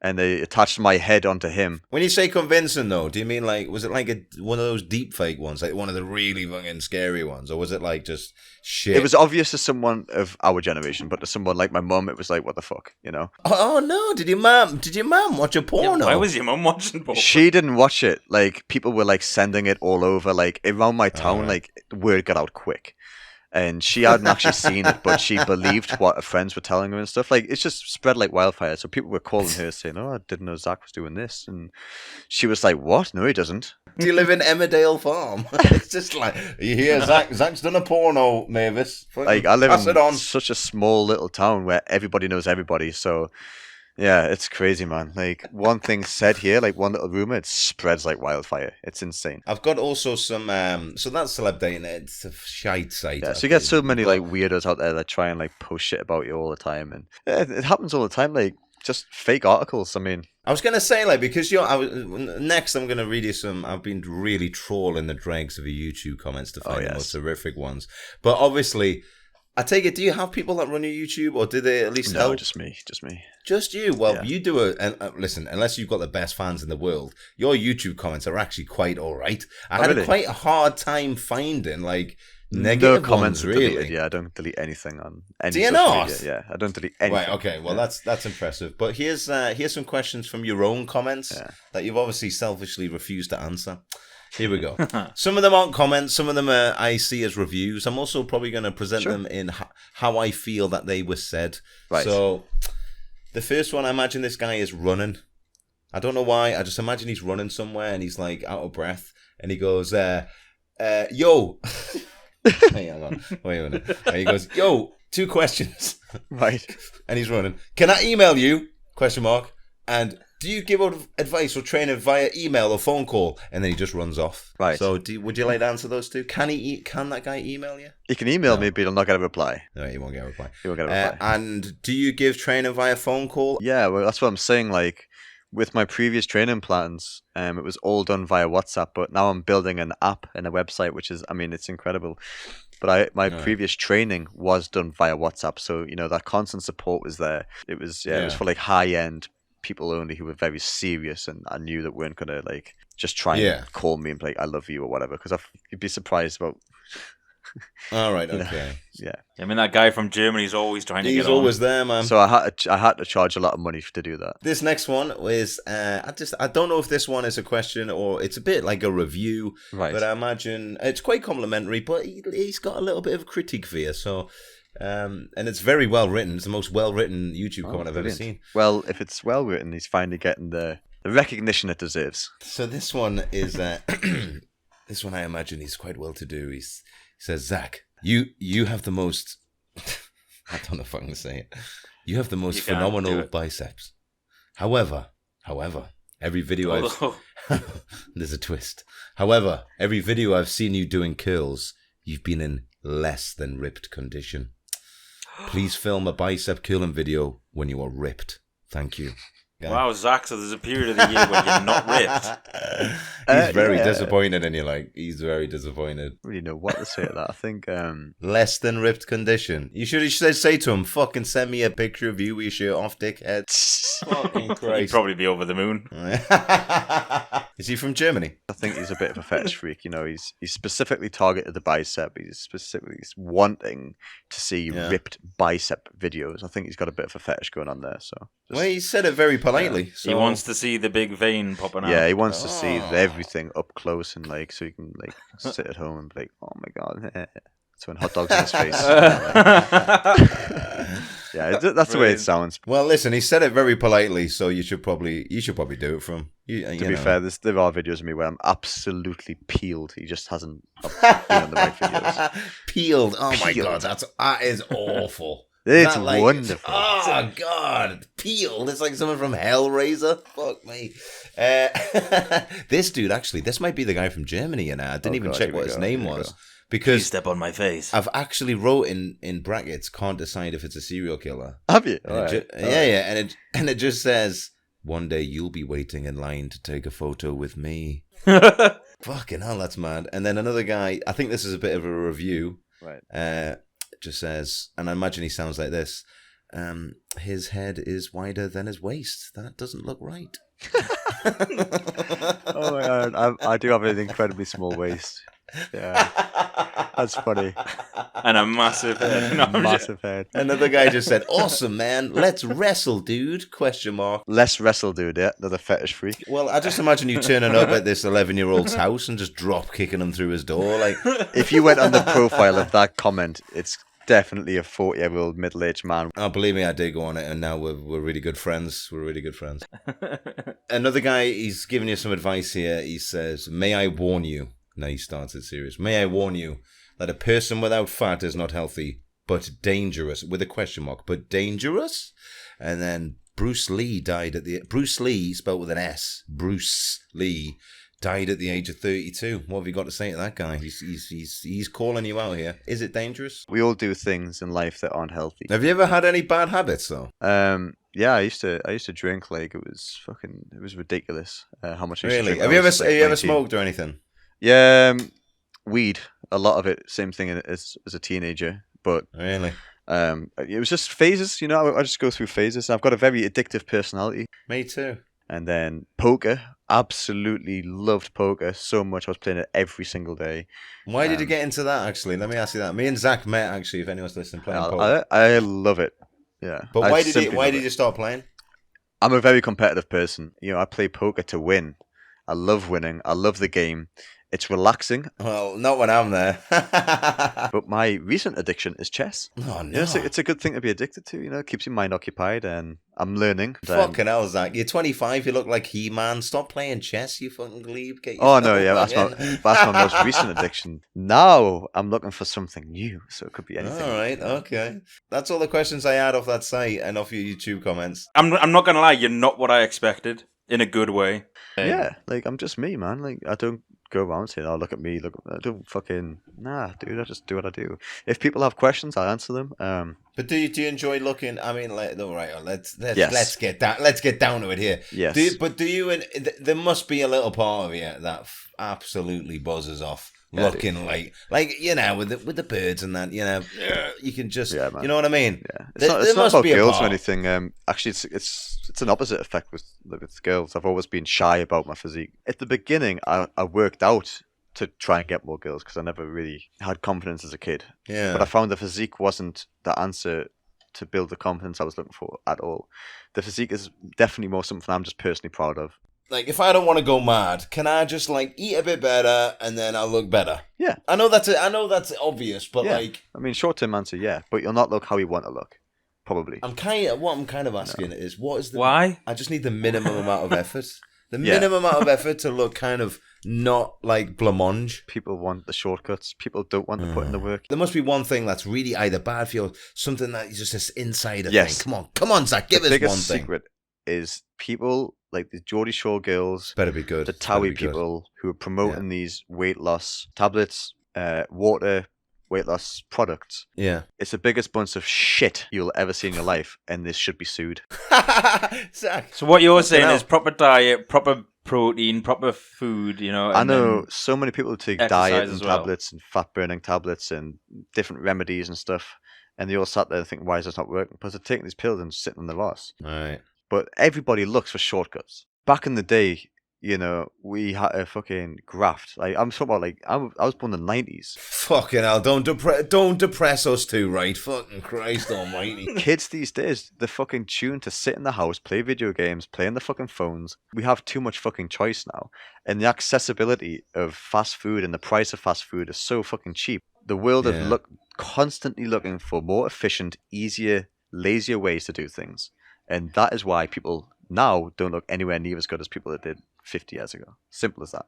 and they attached my head onto him. When you say convincing, though, do you mean like, was it like one of those deep fake ones, like one of the really fucking scary ones, or was it like just shit? It was obvious to someone of our generation, but to someone like my mum, it was like, what the fuck, you know? Oh no! Did your mum watch a porno? Why was your mum watching porn? She didn't watch it. Like, people were like sending it all over. Like, around my town, Alright. like, word got out quick. And she hadn't actually seen it, but she believed what her friends were telling her and stuff. Like, it's just spread like wildfire. So people were calling her saying, "Oh, I didn't know Zach was doing this." And she was like, "What? No, he doesn't." Do you live in Emmerdale Farm? It's just like, you hear Zach's done a porno, Mavis. Like, I live Pass it on. in such a small little town where everybody knows everybody. So, yeah, it's crazy, man. Like, one thing said here, like one little rumor, it spreads like wildfire. It's insane. I've got also some, so that's Celeb Dating. It's a shite site. Yeah, I so you get think. so many But- like weirdos out there that try and like post shit about you all the time, and yeah, it happens all the time. Like, just fake articles. I mean, I was gonna say, like, because next I'm gonna read you some. I've been really trawling the dregs of your YouTube comments to find the yes. most horrific ones. But obviously, I take it. Do you have people that run your YouTube, or do they at least no, help? just me. Just you. Well, Yeah. you do listen. Unless you've got the best fans in the world, your YouTube comments are actually quite all right. I had really? quite a hard time finding like No negative comments ones. are Really. deleted. Yeah, I don't delete anything on any Do you social not? media. Yeah, I don't delete anything. Right. Okay. Well, Yeah. that's impressive. But here's some questions from your own comments Yeah. that you've obviously selfishly refused to answer. Here we go. Some of them aren't comments. Some of them I see as reviews. I'm also probably going to present Sure. them in how I feel that they were said. Right. So the first one, I imagine this guy is running. I don't know why. I just imagine he's running somewhere and he's like out of breath. And he goes, yo. Hey, hang on. Wait a minute. And he goes, yo, 2 questions. Right. And he's running. Can I email you? Question mark. And do you give out advice or training via email or phone call? And then he just runs off. Right. So would you like to answer those 2? Can that guy email you? You can email No. me, but he'll not get a reply. No, he won't get a reply. He won't get a reply. And do you give training via phone call? Yeah, well, that's what I'm saying. Like, with my previous training plans, it was all done via WhatsApp, but now I'm building an app and a website, which is, I mean, it's incredible. But my Right. previous training was done via WhatsApp, so you know that constant support was there. It was it was Yeah. for like high end people only who were very serious, and I knew that weren't gonna like just try Yeah. and call me and be like, "I love you" or whatever. Because you'd be surprised about. All right, You know. okay. Yeah. I mean, that guy from Germany's always trying to He's get on. always there, man. So I had to charge a lot of money to do that. This next one is I don't know if this one is a question or it's a bit like a review, Right. but I imagine it's quite complimentary. But he's got a little bit of critique for you, so and it's very well written. It's the most well written YouTube comment I've ever Brilliant. seen. Well, if it's well written, he's finally getting the recognition it deserves. So this one is this one I imagine he's quite well to do. He says, Zach, you have the most. I don't know if I can say it. You have the most You can't do phenomenal it. biceps. However, every video Although, there's a twist. However, every video I've seen you doing curls, you've been in less than ripped condition. Please film a bicep curling video when you are ripped. Thank you. Wow, Zach, so there's a period of the year where you're not ripped. He's very Yeah. disappointed in you, like. He's very disappointed. I don't really know what to say to that. I think Less than ripped condition. You should say to him, fucking send me a picture of you with your shirt off, dickhead. Fucking He'd Christ. probably be over the moon. Is he from Germany? I think he's a bit of a fetish freak. You know, he's specifically targeted the bicep. He's specifically wanting to see Yeah. ripped bicep videos. I think he's got a bit of a fetish going on there. So just- Well, he said it very politely. So. He wants to see the big vein popping out. yeah, he wants to see Oh. everything up close and like so he can like sit at home and be like, oh my god, throwing hot dogs in his face. Yeah, that's the way it Brilliant. sounds. Well, listen, he said it very politely, so you should probably do it for him. To be fair, there are videos of me where I'm absolutely peeled. He just hasn't been on the right videos. Peeled. Oh my Peeled. god, that is awful. It's That, like, wonderful. Oh god, peeled. It's like someone from Hellraiser. Fuck me. This dude, actually, this might be the guy from Germany. And I didn't Oh, even God, check here we what his go, name here we was go. Please because step on my face. I've actually wrote in brackets. Can't decide if it's a serial killer. Have you? And Alright, yeah, and it just says, one day you'll be waiting in line to take a photo with me. Fucking hell, that's mad. And then another guy, I think this is a bit of a review, Right. just says, and I imagine he sounds like this, his head is wider than his waist. That doesn't look right. Oh my god, I do have an incredibly small waist. Yeah, that's funny. And a massive head. No, I'm Massive head. Another guy just said, awesome, man. Let's wrestle, dude. Question mark. Less wrestle dude, yeah, another fetish freak. Well, I just imagine you turning up at this 11-year-old's house and just drop kicking him through his door. Like, If you went on the profile of that comment, it's definitely a 40-year-old middle-aged man. oh, believe me, I did go on it, and now we're really good friends. We're really good friends. Another guy, he's giving you some advice here. He says, may I warn you. Now he starts it serious. May I warn you that a person without fat is not healthy, but dangerous, with a question mark, but dangerous? And then Bruce Lee, spelled with an S, Bruce Lee, died at the age of 32. What have you got to say to that guy? He's calling you out here. Is it dangerous? We all do things in life that aren't healthy. Have you ever had any bad habits, though? Yeah, I used to drink like it was ridiculous. How much I used to Really? drink Have when you I was, ever like, 19. smoked or anything? Yeah, weed. A lot of it, same thing as a teenager, but Really? it was just phases. You know, I just go through phases. I've got a very addictive personality. Me too. And then poker, absolutely loved poker so much. I was playing it every single day. Why did you get into that, actually? Let me ask you that. Me and Zach met, actually, if anyone's listening, playing poker. I love it. Yeah. But I why simply love did it. you start playing? I'm a very competitive person. You know, I play poker to win. I love winning. I love the game. It's relaxing. Well, not when I'm there. But my recent addiction is chess. Oh, You no. know, it's a good thing to be addicted to. You know, it keeps your mind occupied, and I'm learning. Fucking hell, Zach. You're 25, you look like He-Man. Stop playing chess, you fucking glebe. Get Oh yourself no, yeah, that's my most recent addiction. Now I'm looking for something new, so it could be anything. All right, okay. That's all the questions I had off that site and off your YouTube comments. I'm not gonna lie, you're not what I expected in a good way. Yeah, like I'm just me, man. Like I don't go around saying, "Oh, look at me." I don't fucking dude. I just do what I do. If people have questions, I answer them. But do you enjoy looking? I mean, like, all right, Yes. let's get down. Let's get down to it here. Yes. Do you? And there must be a little part of you that absolutely buzzes off Yeah, looking like you know with the birds and that. You know, you can just Yeah, man. you know what I mean. Yeah, There it's not must about be a girls or part. anything. Actually, it's an opposite effect with girls. I've always been shy about my physique. At the beginning, I worked out to try and get more girls because I never really had confidence as a kid. Yeah. But I found the physique wasn't the answer to build the confidence I was looking for at all. The physique is definitely more something I'm just personally proud of. Like, if I don't want to go mad, can I just like eat a bit better and then I'll look better? Yeah. I know that's obvious, but Yeah. like, I mean, short-term answer, yeah, but you'll not look how you want to look, probably. I'm kind of asking is what is the Why? I just need the minimum amount of effort. The Yeah. minimum amount of effort to look kind of not like blancmange. People want the shortcuts. People don't want to put in the work. There must be one thing that's really either bad for you or something that is just this insider Yes. thing. Come on, Zach, give The us biggest one thing. secret is people like the Geordie Shore girls, Better be good. the Better be Towie good. people who are promoting these weight loss tablets, water, weight loss products. Yeah. It's the biggest bunch of shit you'll ever see in your life, and this should be sued. Zach. So what you're saying hell. is proper diet, proper protein, proper food, you know. I and know then- so many people who take exercise diet as and well. tablets and fat burning tablets and different remedies and stuff, and they all sat there thinking, why is this not working? Because they're taking these pills and sitting on their ass. All right. But everybody looks for shortcuts. Back in the day, you know, we had a fucking graft. Like I'm talking about, like I was born in the 90s. Fucking hell! Don't depress us too, right? Fucking Christ Almighty! Kids these days, they're fucking tuned to sit in the house, play video games, play on the fucking phones. We have too much fucking choice now, and the accessibility of fast food and the price of fast food is so fucking cheap. The world Yeah. is constantly looking for more efficient, easier, lazier ways to do things, and that is why people now don't look anywhere near as good as people that did 50 years ago. Simple as that.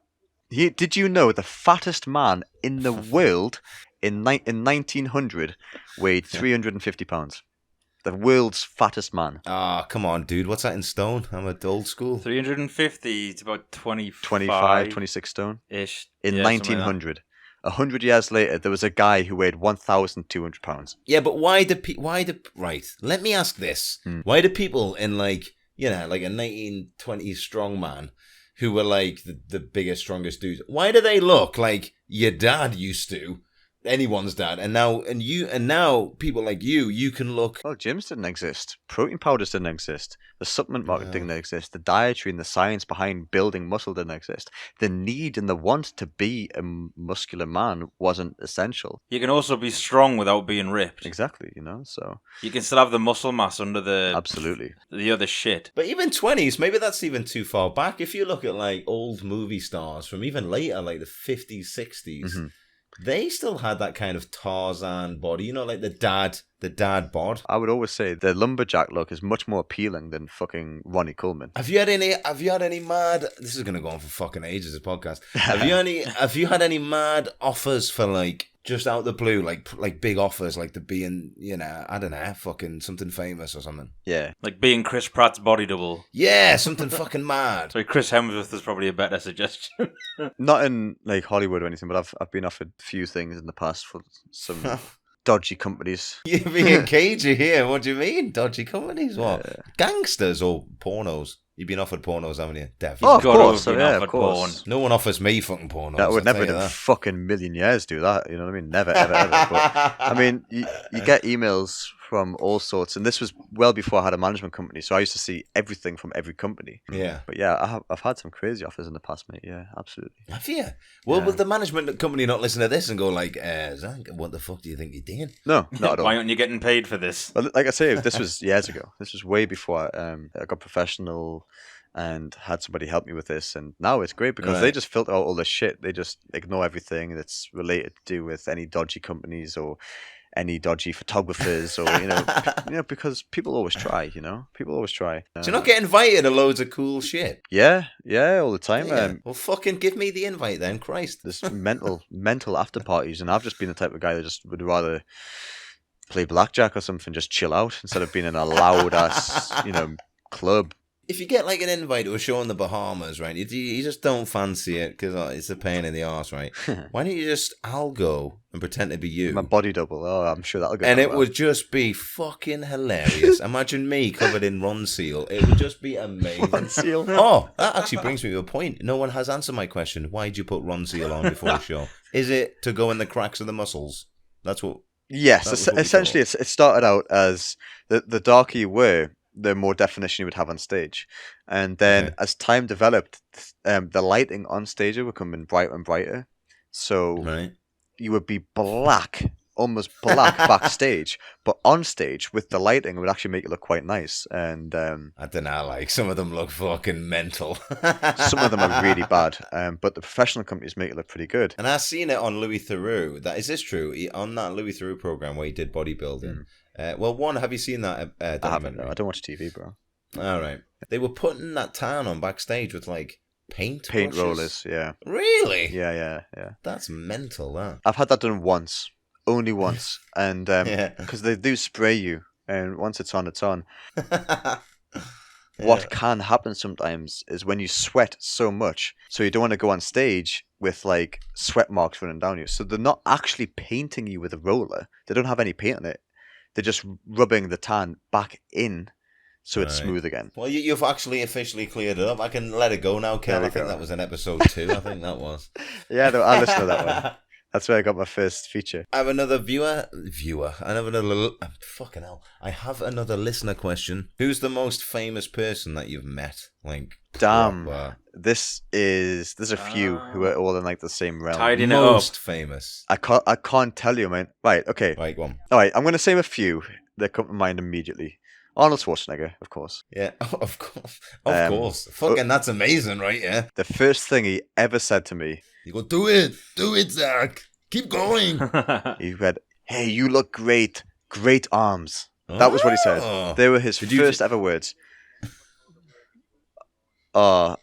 Did you know the fattest man in the world in 1900 weighed 350 pounds? The world's fattest man. Ah, come on, dude. What's that in stone? I'm at old school. 350 to about 25, 25, 26 stone. ish. In Yeah, something like that. 1900. 100 years later, there was a guy who weighed 1,200 pounds. Yeah, but right? Let me ask this: Why do people in like a 1920s strong man who were like the biggest, strongest dudes? Why do they look like your dad used to? Anyone's dad, and now people like you can look. Well, gyms didn't exist. Protein powders didn't exist. The supplement market didn't exist. The dietary and the science behind building muscle didn't exist. The need and the want to be a muscular man wasn't essential. You can also be strong without being ripped. Exactly, you know, so You can still have the muscle mass under the absolutely. the other shit. But even 20s, maybe that's even too far back. If you look at like old movie stars from even later, like the 50s, 60s, they still had that kind of Tarzan body, you know, like the dad bod. I would always say the lumberjack look is much more appealing than fucking Ronnie Coleman. Have you had any mad? This is gonna go on for fucking ages. This podcast. Have you had any mad offers for like just out the blue, like big offers, like to be in, you know, I don't know, fucking something famous or something. Yeah. Like being Chris Pratt's body double. Yeah, something fucking mad. So Chris Hemsworth is probably a better suggestion. Not in like Hollywood or anything, but I've been offered a few things in the past for some dodgy companies. You're being cagey here. What do you mean, dodgy companies? What gangsters or pornos? You've been offered pornos, haven't you? Definitely. Oh, of Gotta course. have been Yeah, offered of course. porn. No one offers me fucking pornos. That would I'll never tell in you a that. fucking million years do that. You know what I mean? Never, ever, ever. But I mean, you get emails from all sorts, and this was well before I had a management company, so I used to see everything from every company. Yeah. But yeah, I've had some crazy offers in the past, mate. Yeah, absolutely. Have you? Well, will the management company not listen to this and go like, Zach, what the fuck do you think you're doing? No, not at all. Why aren't you getting paid for this? But like I say, this was years ago. This was way before I got professional and had somebody help me with this. And now it's great because they Right. just filter out all the shit. They just ignore everything that's related to do with any dodgy companies or any dodgy photographers or, you know, because people always try, you know? People always try. Do you not get invited to loads of cool shit? Yeah, all the time. Yeah. Well, fucking give me the invite then, Christ. There's mental after parties, and I've just been the type of guy that just would rather play blackjack or something, just chill out instead of being in a loud ass, you know, club. If you get like an invite to a show in the Bahamas, right, you just don't fancy it because it's a pain in the arse, right? Why don't you just, I'll go and pretend to be you. My body double. Oh, I'm sure that'll go. And down it well. would just be fucking hilarious. Imagine me covered in Ron Seal. It would just be amazing. Ron Seal. Oh, that actually brings me to a point. No one has answered my question. Why'd you put Ron Seal on before the show? Is it to go in the cracks of the muscles? That's what... Yes, That was what we essentially, it started out as the darker you were, the more definition you would have on stage, and then Okay. as time developed, the lighting on stage would become brighter and brighter. So Right. you would be black, almost black backstage, but on stage with the lighting, it would actually make it look quite nice. And I don't know, like, some of them look fucking mental. some of them are really bad, but the professional companies make it look pretty good. And I've seen it on Louis Theroux. Is this true? On that Louis Theroux program where he did bodybuilding. Well, one, have you seen that I haven't. documentary? No, I don't watch TV, bro. All right. They were putting that tan on backstage with like paint Paint brushes. rollers, yeah, Really? yeah. That's mental, that. I've had that done once, only once, and Yeah. because they do spray you, and once it's on, it's on. what can happen sometimes is when you sweat so much, so you don't want to go on stage with like sweat marks running down you. So they're not actually painting you with a roller. They don't have any paint on it. They're just rubbing the tan back in so it's Right. smooth again. Well, you've actually officially cleared it up. I can let it go now, Kel. There we I think go. that was in episode 2. I think that was. Yeah, no, I listened to that one. That's where I got my first feature. I have another viewer. I have another. Fucking hell. I have another listener question. Who's the most famous person that you've met? Like, Damn. proper- There's a few who are all in like the same realm. Tidying it up. most famous. I can't tell you, man. Right, okay. Right, go on. All right, I'm going to say a few that come to mind immediately. Arnold Schwarzenegger, of course. Yeah, of course. Of course. Fucking, that's amazing, right? Yeah. The first thing he ever said to me, You go, do it, Zach. Keep going. he went, "Hey, you look great. Great arms." That was what he said. Oh. They were his Did you first ever words. I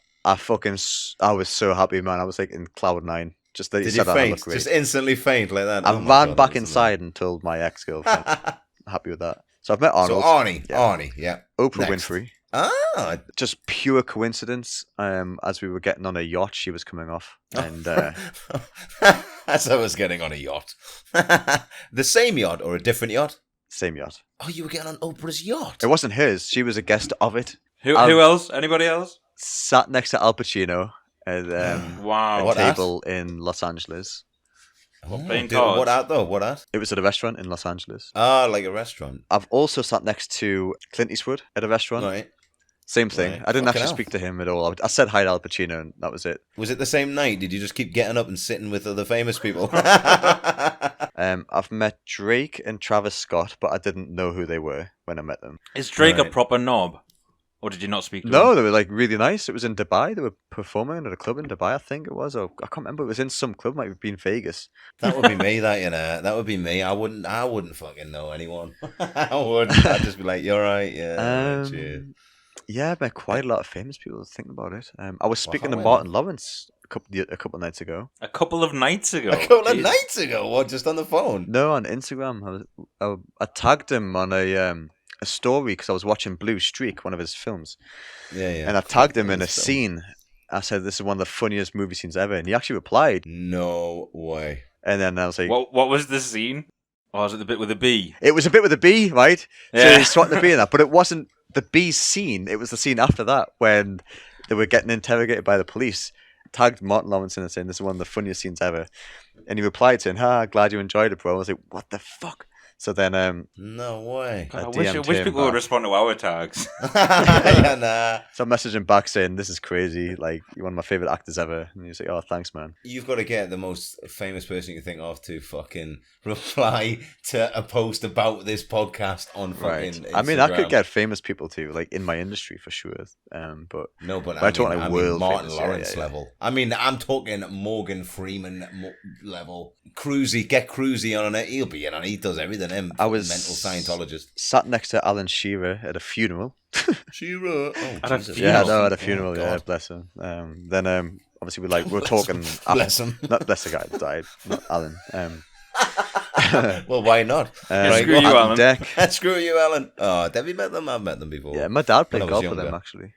was so happy, man. I was like in cloud 9. Just that he Did said you that I faint? look great. Just instantly faint like that? I Oh my ran God, back that's inside and told my ex-girlfriend. amazing. Happy with that. So I've met So Arnold. Arnie, yeah. Oprah next. Winfrey. Ah, Just pure coincidence. As we were getting on a yacht, she was coming off, and as I was getting on a yacht. The same yacht or a different yacht? same yacht. Oh, you were getting on Oprah's yacht. It wasn't hers. She was a guest of it. Who else? Anybody else? Sat next to Al Pacino at Wow. a What at? table in Los Angeles. playing Dude, cards? what at though? What at? It was at a restaurant in Los Angeles. Ah, like a restaurant. I've also sat next to Clint Eastwood at a restaurant. Right. Same thing. Right. I didn't Fucking actually hell. speak to him at all. I said hi to Al Pacino, and that was it. Was it the same night? Did you just keep getting up and sitting with other famous people? I've met Drake and Travis Scott, but I didn't know who they were when I met them. Is Drake a Right. proper knob? Or did you not speak to him? No, they were like really nice. It was in Dubai. They were performing at a club in Dubai, I think it was. Or I can't remember. It was in some club. Might have been Vegas. That would be me. That would be me. I wouldn't fucking know anyone. I wouldn't. I'd just be like, "You're right, yeah." cheers. Yeah, I've met quite a lot of famous people. Think about it. I was speaking to well. Martin Lawrence a couple nights ago. A couple of nights ago. A couple of Jeez. nights ago, what? Just on the phone? No, on Instagram. I tagged him on a story because I was watching Blue Streak, one of his films, Yeah. and I tagged him in a Nice film. scene. I said, "This is one of the funniest movie scenes ever," and he actually replied. No way. And then I was like, What was the scene? Or was it the bit with the bee? "It was a bit with a bee, right?" So Yeah. he swapped the bee in that, but it wasn't the bee scene. It was the scene after that when they were getting interrogated by the police. Tagged Martin Lawrence in and saying, "This is one of the funniest scenes ever," and he replied saying, glad you enjoyed it, bro." I was like, "What the fuck?" So then, No way. God, I I wish DM'd him people would back. respond to our tags. Yeah, nah. so I messaged him back saying, "This is crazy. Like, you're one of my favorite actors ever." And he was like, "Oh, thanks, man." You've got to get the most famous person you think of to fucking reply to a post about this podcast on Right. fucking I mean, I could Instagram. get famous people too, like in my industry for sure. But No, but I don't like world Martin famous, yeah, Lawrence yeah. level. I mean, I'm talking Morgan Freeman level. Cruzy, get Cruzy on it. He'll be in on it. He does everything. Him, I was- mental Scientologist. sat next to Alan Shearer at a funeral. Shira. Oh, At a Jesus. funeral? Yeah, no, at a Oh, funeral. Yeah, God. bless him. Then obviously we're talking. Bless him. Not bless the guy that died, not Alan. Well, why not? Screw go you, on. Alan. Deck. Screw you, Alan. Oh, have you met them? I've met them before. Yeah, my dad When played I was golf with younger. them actually.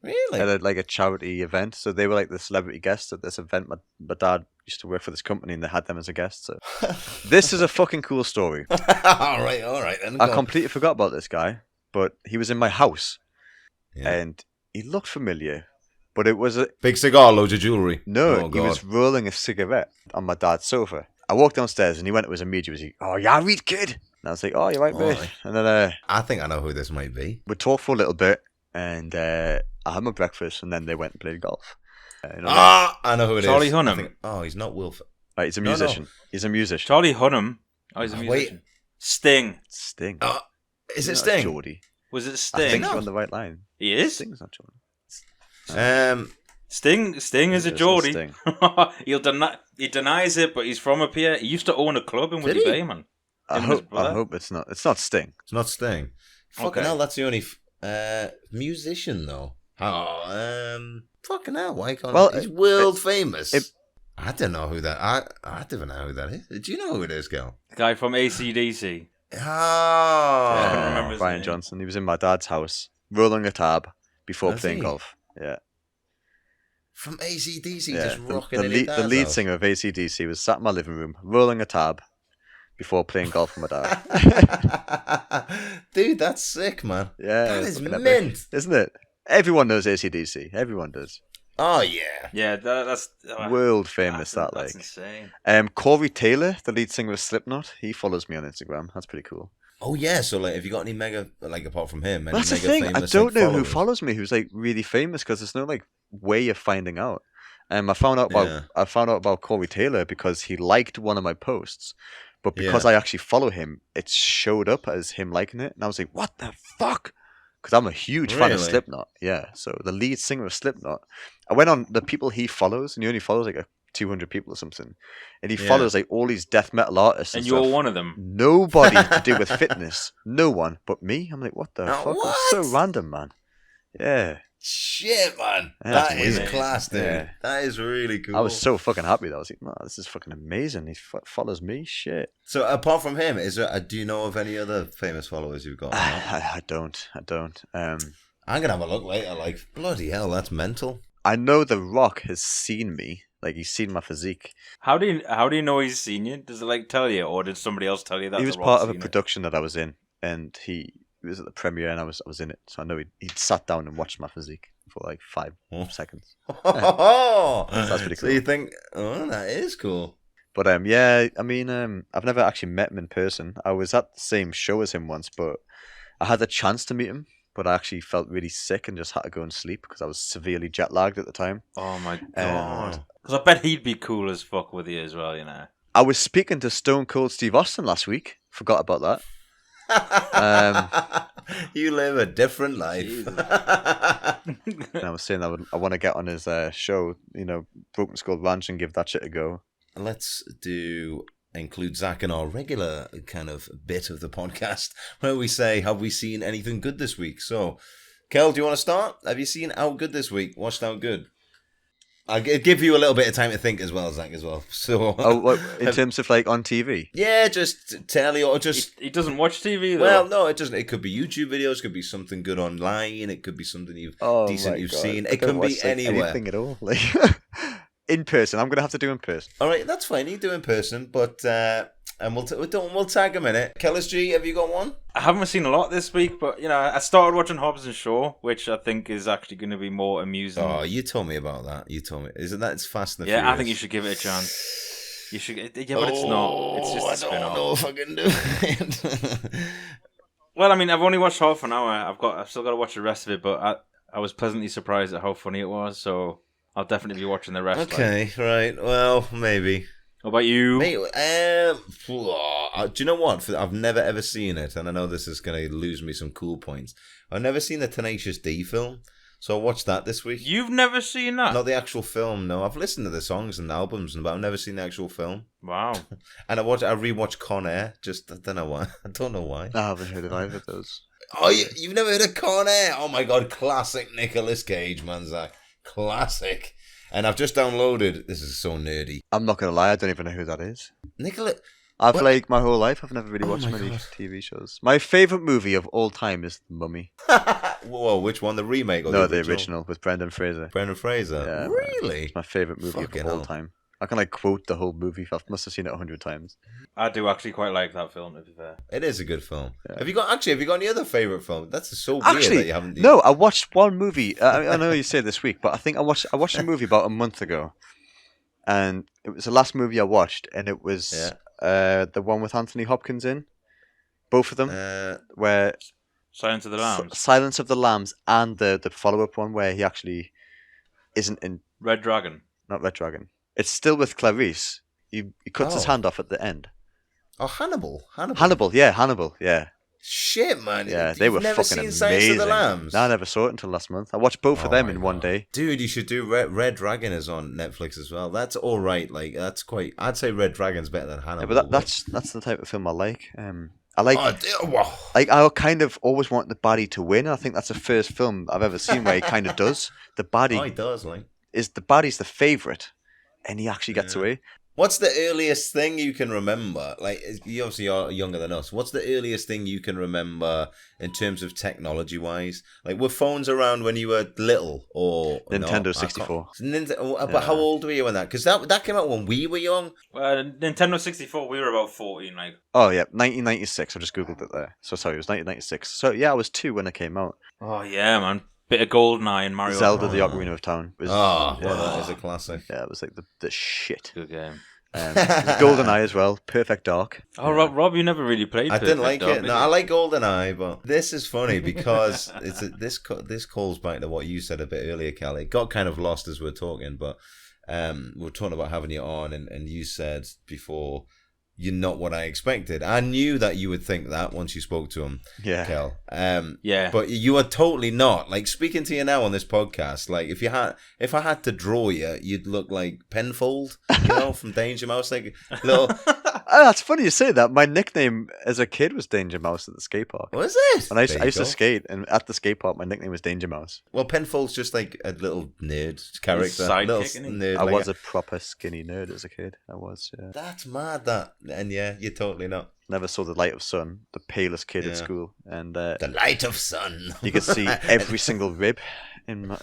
Really? At like a charity event, so they were like the celebrity guests at this event. My dad used to work for this company, and they had them as a guest. So this is a fucking cool story. all right. Then I go on. completely forgot about this guy, but he was in my house, Yeah. and he looked familiar. But it was Big cigar, loads of jewelry. no, Oh, he God. was rolling a cigarette on my dad's sofa. I walked downstairs, and he went to his immediate. He was like, "Oh, yeah, read kid." And I was like, "Oh, you're right, mate." Alright. And then I think I know who this might be. we talked for a little bit, and I had my breakfast, and then they went and played golf. You know, I know who it is. Charlie I Hunnam. think- Oh, he's not Wilford. right, he's a no. musician. He's a musician. Charlie Hunnam. Oh, he's a Wait. musician. Sting. Sting. Is it Not Sting? Geordie. Was it I Sting? think No. you're on the right line. He is? Sting's not Geordie. Sting is a It's not Geordie. Sting. He denies it, but he's from up here. He used to own a club in Did Woody he? Bay, man. I Him and his hope brother. it's not. It's not Sting. It's not Sting. Fucking Okay. hell, that's the only musician though. Fucking hell, why can't? Well, he's world famous. it- I don't know who that. I don't know who that is. Do you know who it is, girl? The guy from AC/DC. Oh, I can't remember his Brian name. Johnson. He was in my dad's house, rolling a tab, before Does playing he? golf. Yeah. From AC/DC, Yeah. just rocking The it. lead, the lead singer of AC/DC was sat in my living room rolling a tab before playing golf with my dad. Dude, that's sick, man. Yeah, That it's is fucking epic, mint. isn't it? Everyone knows AC/DC. Everyone does. Oh yeah. Yeah, that's World famous, that's that, like. insane. Corey Taylor, the lead singer of Slipknot, he follows me on Instagram. That's pretty cool. Oh yeah. So like, have you got any mega like apart from him? Any That's the mega thing. I famous, don't like, know who followers? follows me who's like really famous because there's no like way of finding out. I found out about Corey Taylor because he liked one of my posts, but because I actually follow him, it showed up as him liking it, and I was like, "What the fuck?" Because I'm a huge fan of Really? Slipknot. Yeah, so the lead singer of Slipknot. I went on the people he follows, and he only follows like 200 people or something, and he Yeah. follows like all these death metal artists. And And you're stuff. one of them. Nobody to do with fitness. No one but me. I'm like, what the Now, fuck? It's so what? random, man. Yeah. Shit, man. Yeah, That it's is weird. class, dude. Yeah. That is really cool. I was so fucking happy that I was like, man, this is fucking amazing. He follows me. Shit. So apart from him, is there? Do you know of any other famous followers you've got? I don't. I'm gonna have a look later. Like, bloody hell, that's mental. I know The Rock has seen me. Like, he's seen my physique. How do you know he's seen you? Does it like tell you, or did somebody else tell you that? He was The part Rock's of a seen it? production that I was in, and he was at the premiere, and I was in it. So I know he'd sat down and watched my physique for like 5 Oh. seconds. That's pretty So cool. you think? Oh, that is cool. But yeah, I mean, I've never actually met him in person. I was at the same show as him once, but I had the chance to meet him, but I actually felt really sick and just had to go and sleep because I was severely jet lagged at the time. Oh my Um, god! Because I bet he'd be cool as fuck with you as well. You know. I was speaking to Stone Cold Steve Austin last week. Forgot about that. You live a different life. Jesus. And I was saying I want to get on his show, Broken Skull Ranch, and give that shit a go. Let's include Zach in our regular kind of bit of the podcast where we say, have we seen anything good this week? So, Kel, do you want to start? Have you seen Out Good this week? Watched Out Good? I'll give you a little bit of time to think as well, Zach, as well. So, In terms of like on TV? yeah, just telly or just... He doesn't watch TV though. Well, no, it doesn't. It could be YouTube videos. It could be something good online. It could be something you've seen. I It don't can be watch, anywhere. anything at all. Like in person, I'm gonna have to do in person. All right, that's fine. You do in person, but and we'll tag a minute. Kellis G, have you got one? I haven't seen a lot this week, but I started watching Hobbs and Shaw, which I think is actually going to be more amusing. Oh, you told me about that. You told me. Isn't that it's Fast and the yeah, Furious? I think you should give it a chance. You should, yeah, but it's not. It's just a I don't spin-off. know if I can do it. Well, I mean, I've only watched half an hour. I've still got to watch the rest of it, but I was pleasantly surprised at how funny it was. So I'll definitely be watching the rest. Okay, right. Well, maybe. What about you? Do you know what? I've never ever seen it, and I know this is going to lose me some cool points. I've never seen the Tenacious D film, so I watched that this week. You've never seen that? Not the actual film, no. I've listened to the songs and albums, but I've never seen the actual film. Wow. And I rewatched Con Air. Just I don't know why. I don't know why. I haven't heard of either of those. Oh, you've never heard of Con Air? Oh my god, classic Nicolas Cage, man, Zach. Classic. And I've just downloaded. This is so nerdy. I'm not gonna lie, I don't even know who that is. Nicolas. I've What? like my whole life, I've never really Oh watched my many God. TV shows. My favorite movie of all time is The Mummy. Whoa, which one? The remake or No, the original with Brendan Fraser. Brendan Fraser. Yeah, man. Really? It's my favorite movie Fucking of all hell. time. I can like quote the whole movie. I must have seen it 100 times. I do actually quite like that film, to be fair. It is a good film. Yeah. Have you got any other favorite film? That's so weird that Actually, you haven't. no, I watched one movie. I know you say this week, but I think I watched a movie about a month ago, and it was the last movie I watched, and it was the one with Anthony Hopkins in. Both of them, where Silence of the Lambs. Silence of the Lambs, and the follow-up one where he actually isn't in, Red Dragon. not Red Dragon. It's still with Clarice. He cuts his Oh. hand off at the end. Oh, Hannibal. Hannibal, yeah. Shit, man. Yeah, You've they were never fucking seen Silence amazing. of the Lambs? No, I never saw it until last month. I watched both of Oh them my in one God. day. Dude, you should do Red Dragon is on Netflix as well. That's all right. Like that's quite. I'd say Red Dragon's better than Yeah, Hannibal. but that's the type of film I like. I like Whoa. like I kind of always want the baddie to win. I think that's the first film I've ever seen where he kind of does. The baddie Oh, he does like. is the baddie's the favorite, and he actually gets Yeah. away. What's the earliest thing you can remember? Like, you obviously are younger than us. What's the earliest thing you can remember in terms of technology-wise? Like, were phones around when you were little, or Nintendo no? 64. But how old were you when that? Because that came out when we were young. Nintendo 64, we were about 14, like. Oh, yeah, 1996. I just Googled it there. So, sorry, it was 1996. So, yeah, I was 2 when it came out. Oh, yeah, man. Bit of GoldenEye and Mario. Zelda, the Ocarina of Time. Was, That is a classic. Yeah, it was like the shit. Good game. GoldenEye as well. Perfect Dark. Oh, Rob, you never really played. I didn't like Dark, it. No, I like GoldenEye, but this is funny because this calls back to what you said a bit earlier, Kelly. It got kind of lost as we were talking, but we were talking about having you on, and you said before, you're not what I expected. I knew that you would think that once you spoke to him, Yeah. Kel. Yeah. But you are totally not. Like, speaking to you now on this podcast, like, if I had to draw you, you'd look like Penfold, from Danger Mouse, like little. Oh, that's funny you say that. My nickname as a kid was Danger Mouse at the skate park. Was it? And I There used you to go. skate, and at the skate park, my nickname was Danger Mouse. Well, Penfold's just like a little nerd character. sidekick, Little isn't he? nerd. I like was a proper skinny nerd as a kid. I was, yeah. That's mad, that. And yeah, you're totally not. Never saw the light of sun, the palest kid Yeah. at school. And The light of sun. you could see every single rib.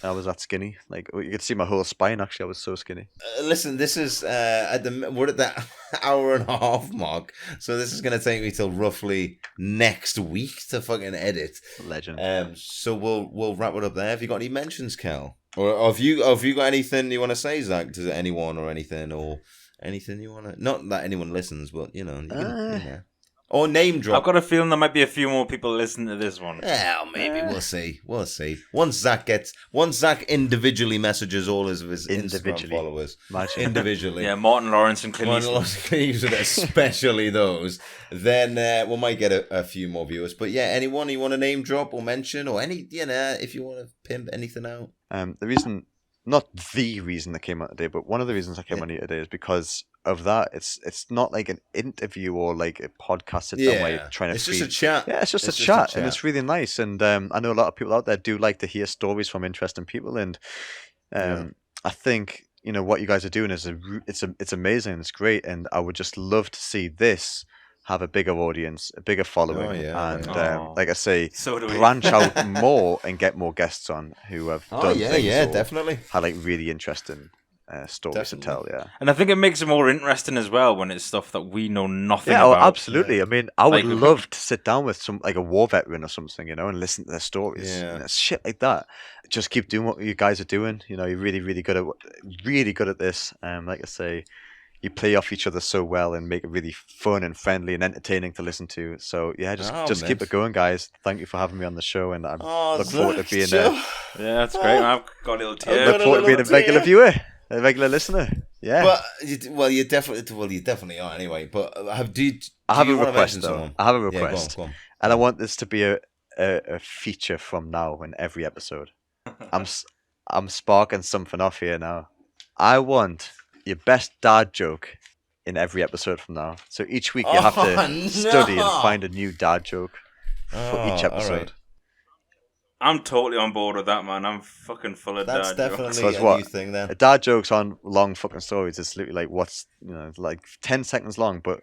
I was that skinny. Like, you could see my whole spine, actually. I was so skinny. Listen, this is we're at that hour and a half mark, so this is going to take me till roughly next week to fucking edit. Legend. So we'll wrap it up there. Have you got any mentions, Cal? Or have you got anything you want to say, Zach, to anyone or anything you want to? Not that anyone listens, but you can. Or name drop. I've got a feeling there might be a few more people listening to this one. Yeah, maybe we'll see. We'll see. Once Zach individually messages all of his Instagram followers Imagine. individually. Yeah, Martin Lawrence and Clint Martin Eastwood. Lawrence, especially those. Then we might get a few more viewers. But yeah, anyone you want to name drop or mention, or any, if you want to pimp anything out. The reason, not the reason I came out today, but one of the reasons I came on here today is because of that. It's not like an interview or like a podcast sit down where you're trying to it's feed. just a chat. Yeah, it's just a chat, and it's really nice. And I know a lot of people out there do like to hear stories from interesting people, and I think what you guys are doing is it's amazing. It's great, and I would just love to see this have a bigger audience, a bigger following, and like I say, So do we. branch out more and get more guests on who have done things or definitely. had like really interesting stories to tell. Yeah. And I think it makes it more interesting as well when it's stuff that we know nothing Yeah, about. absolutely. I mean, I would Like- love to sit down with some like a war veteran or something, and listen to their stories. Yeah. Shit like that. Just keep doing what you guys are doing. You're really, really good at this. Like I say, you play off each other so well and make it really fun and friendly and entertaining to listen to. So yeah, just keep it going, guys. Thank you for having me on the show, and I look forward to being Yeah, that's great. I've got a little tear. look forward to being a regular viewer, a regular listener. Yeah. But you definitely are anyway. But I have a request though. Someone? I have a Yeah, request, go on. and I want this to be a feature from now in every episode. I'm sparking something off here now. I want your best dad joke in every episode from now. So each week you have to study and find a new dad joke for each episode. Alright. I'm totally on board with that, man. I'm fucking full of That's dad jokes. definitely So it's a what? new thing then. A dad jokes on long fucking stories. It's literally like like 10 seconds long, but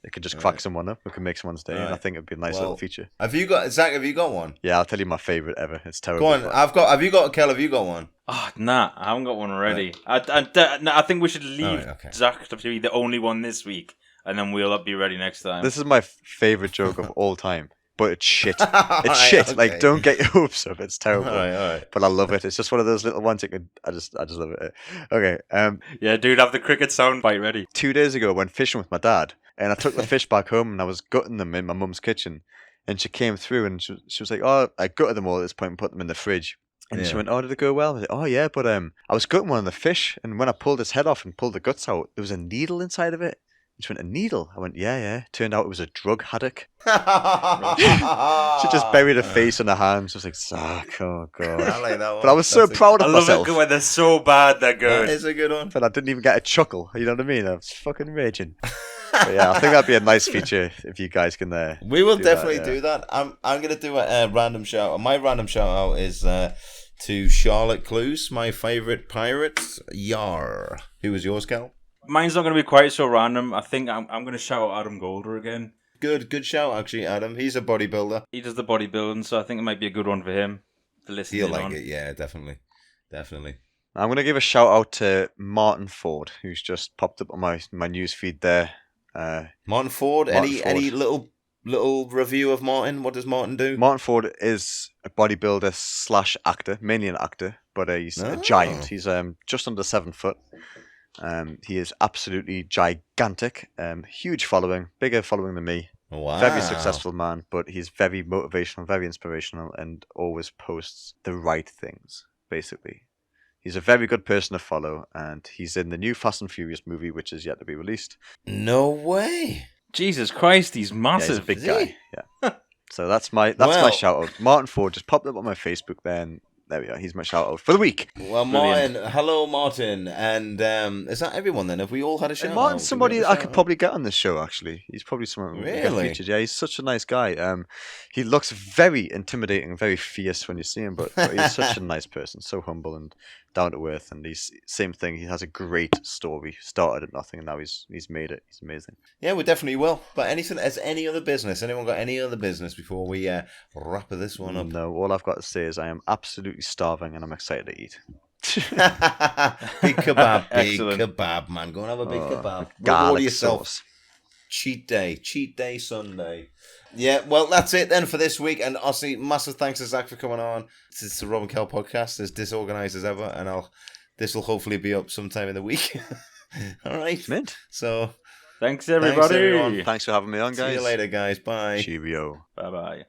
it could just crack Right. someone up. It could make someone's day. And I Right. think it'd be a nice Well, little feature. Have you got one? Yeah, I'll tell you my favorite ever. It's terrible. Go on. but- Have you got Kel? Have you got one? Oh, nah, I haven't got one ready. I think we should leave Alright, okay. Zach to be the only one this week, and then we'll be ready next time. This is my favorite joke of all time, but it's shit. It's Alright, shit. okay. Like, don't get your hopes up. It's terrible. All right. But I love it. It's just one of those little ones. I just love it. Okay. Yeah, dude, have the cricket soundbite ready. 2 days ago, I went fishing with my dad, and I took the fish back home, and I was gutting them in my mum's kitchen. And she came through, and she was like, "Oh, I gutted them all at this point and put them in the fridge." And she Yeah. went, "Oh, did it go well?" I was like, "Oh yeah, but I was gutting one of the fish, and when I pulled his head off and pulled the guts out, there was a needle inside of it." And she went, "A needle?" I went, "Yeah." Turned out it was a drug haddock. She just buried her face in her hands. She was like, "Zach, oh god." I like that one. But I was so That's proud I of love myself. it when they're so bad they're That good. is a good one. But I didn't even get a chuckle. You know what I mean? I was fucking raging. But yeah, I think that'd be a nice feature if you guys can. We will do that, definitely yeah. do that. I'm gonna do a random shout out. My random shout out is to Charlotte Cluse, my favorite pirate. Yar. Who was yours, Cal? Mine's not going to be quite so random. I think I'm going to shout out Adam Golder again. Good shout, actually, Adam. He's a bodybuilder. He does the bodybuilding, so I think it might be a good one for him to listen He'll in like on. it, yeah, definitely. I'm going to give a shout out to Martin Ford, who's just popped up on my news feed there. Martin Ford, Martin Ford. any little review of Martin? What does Martin do? Martin Ford is a bodybuilder / actor, mainly an actor, but he's a Oh. giant. He's just under 7 foot. He is absolutely gigantic. Huge following, bigger following than me. Wow. Very successful man, but he's very motivational, very inspirational, and always posts the right things, basically. He's a very good person to follow, and he's in the new Fast and Furious movie, which is yet to be released. No way. Jesus Christ, he's Yeah, massive. he's a big Is guy. he? Yeah. So that's my Well- shout out. Martin Ford just popped up on my Facebook there, and there we are. He's my shout out for the week. Well, Brilliant. Martin, hello, Martin. And is that everyone then? Have we all had a shout And out? Martin's Did we somebody have a I shout could out? probably get on this show, actually. He's probably someone who get Really? featured. Yeah, he's such a nice guy. He looks very intimidating, very fierce when you see him, but he's such a nice person, so humble and down to earth. And he's same thing. He has a great story. Started at nothing, and now he's made it. He's amazing. Yeah, we definitely will. But any other business? Anyone got any other business before we wrap this one up? No, all I've got to say is I am absolutely starving, and I'm excited to eat. Big kebab, Excellent. kebab, man. Go and have a big kebab. Reward Garlic yourself. sauce. Cheat day Sunday. Yeah, well, that's it then for this week. And obviously, massive thanks to Zach for coming on. It's the Rob and Kel podcast, as disorganized as ever, and this will hopefully be up sometime in the week. All right. Mint. So, Thanks, everybody. everyone. Thanks for having me on, guys. see you later, guys. Bye. Cheerio. Bye-bye.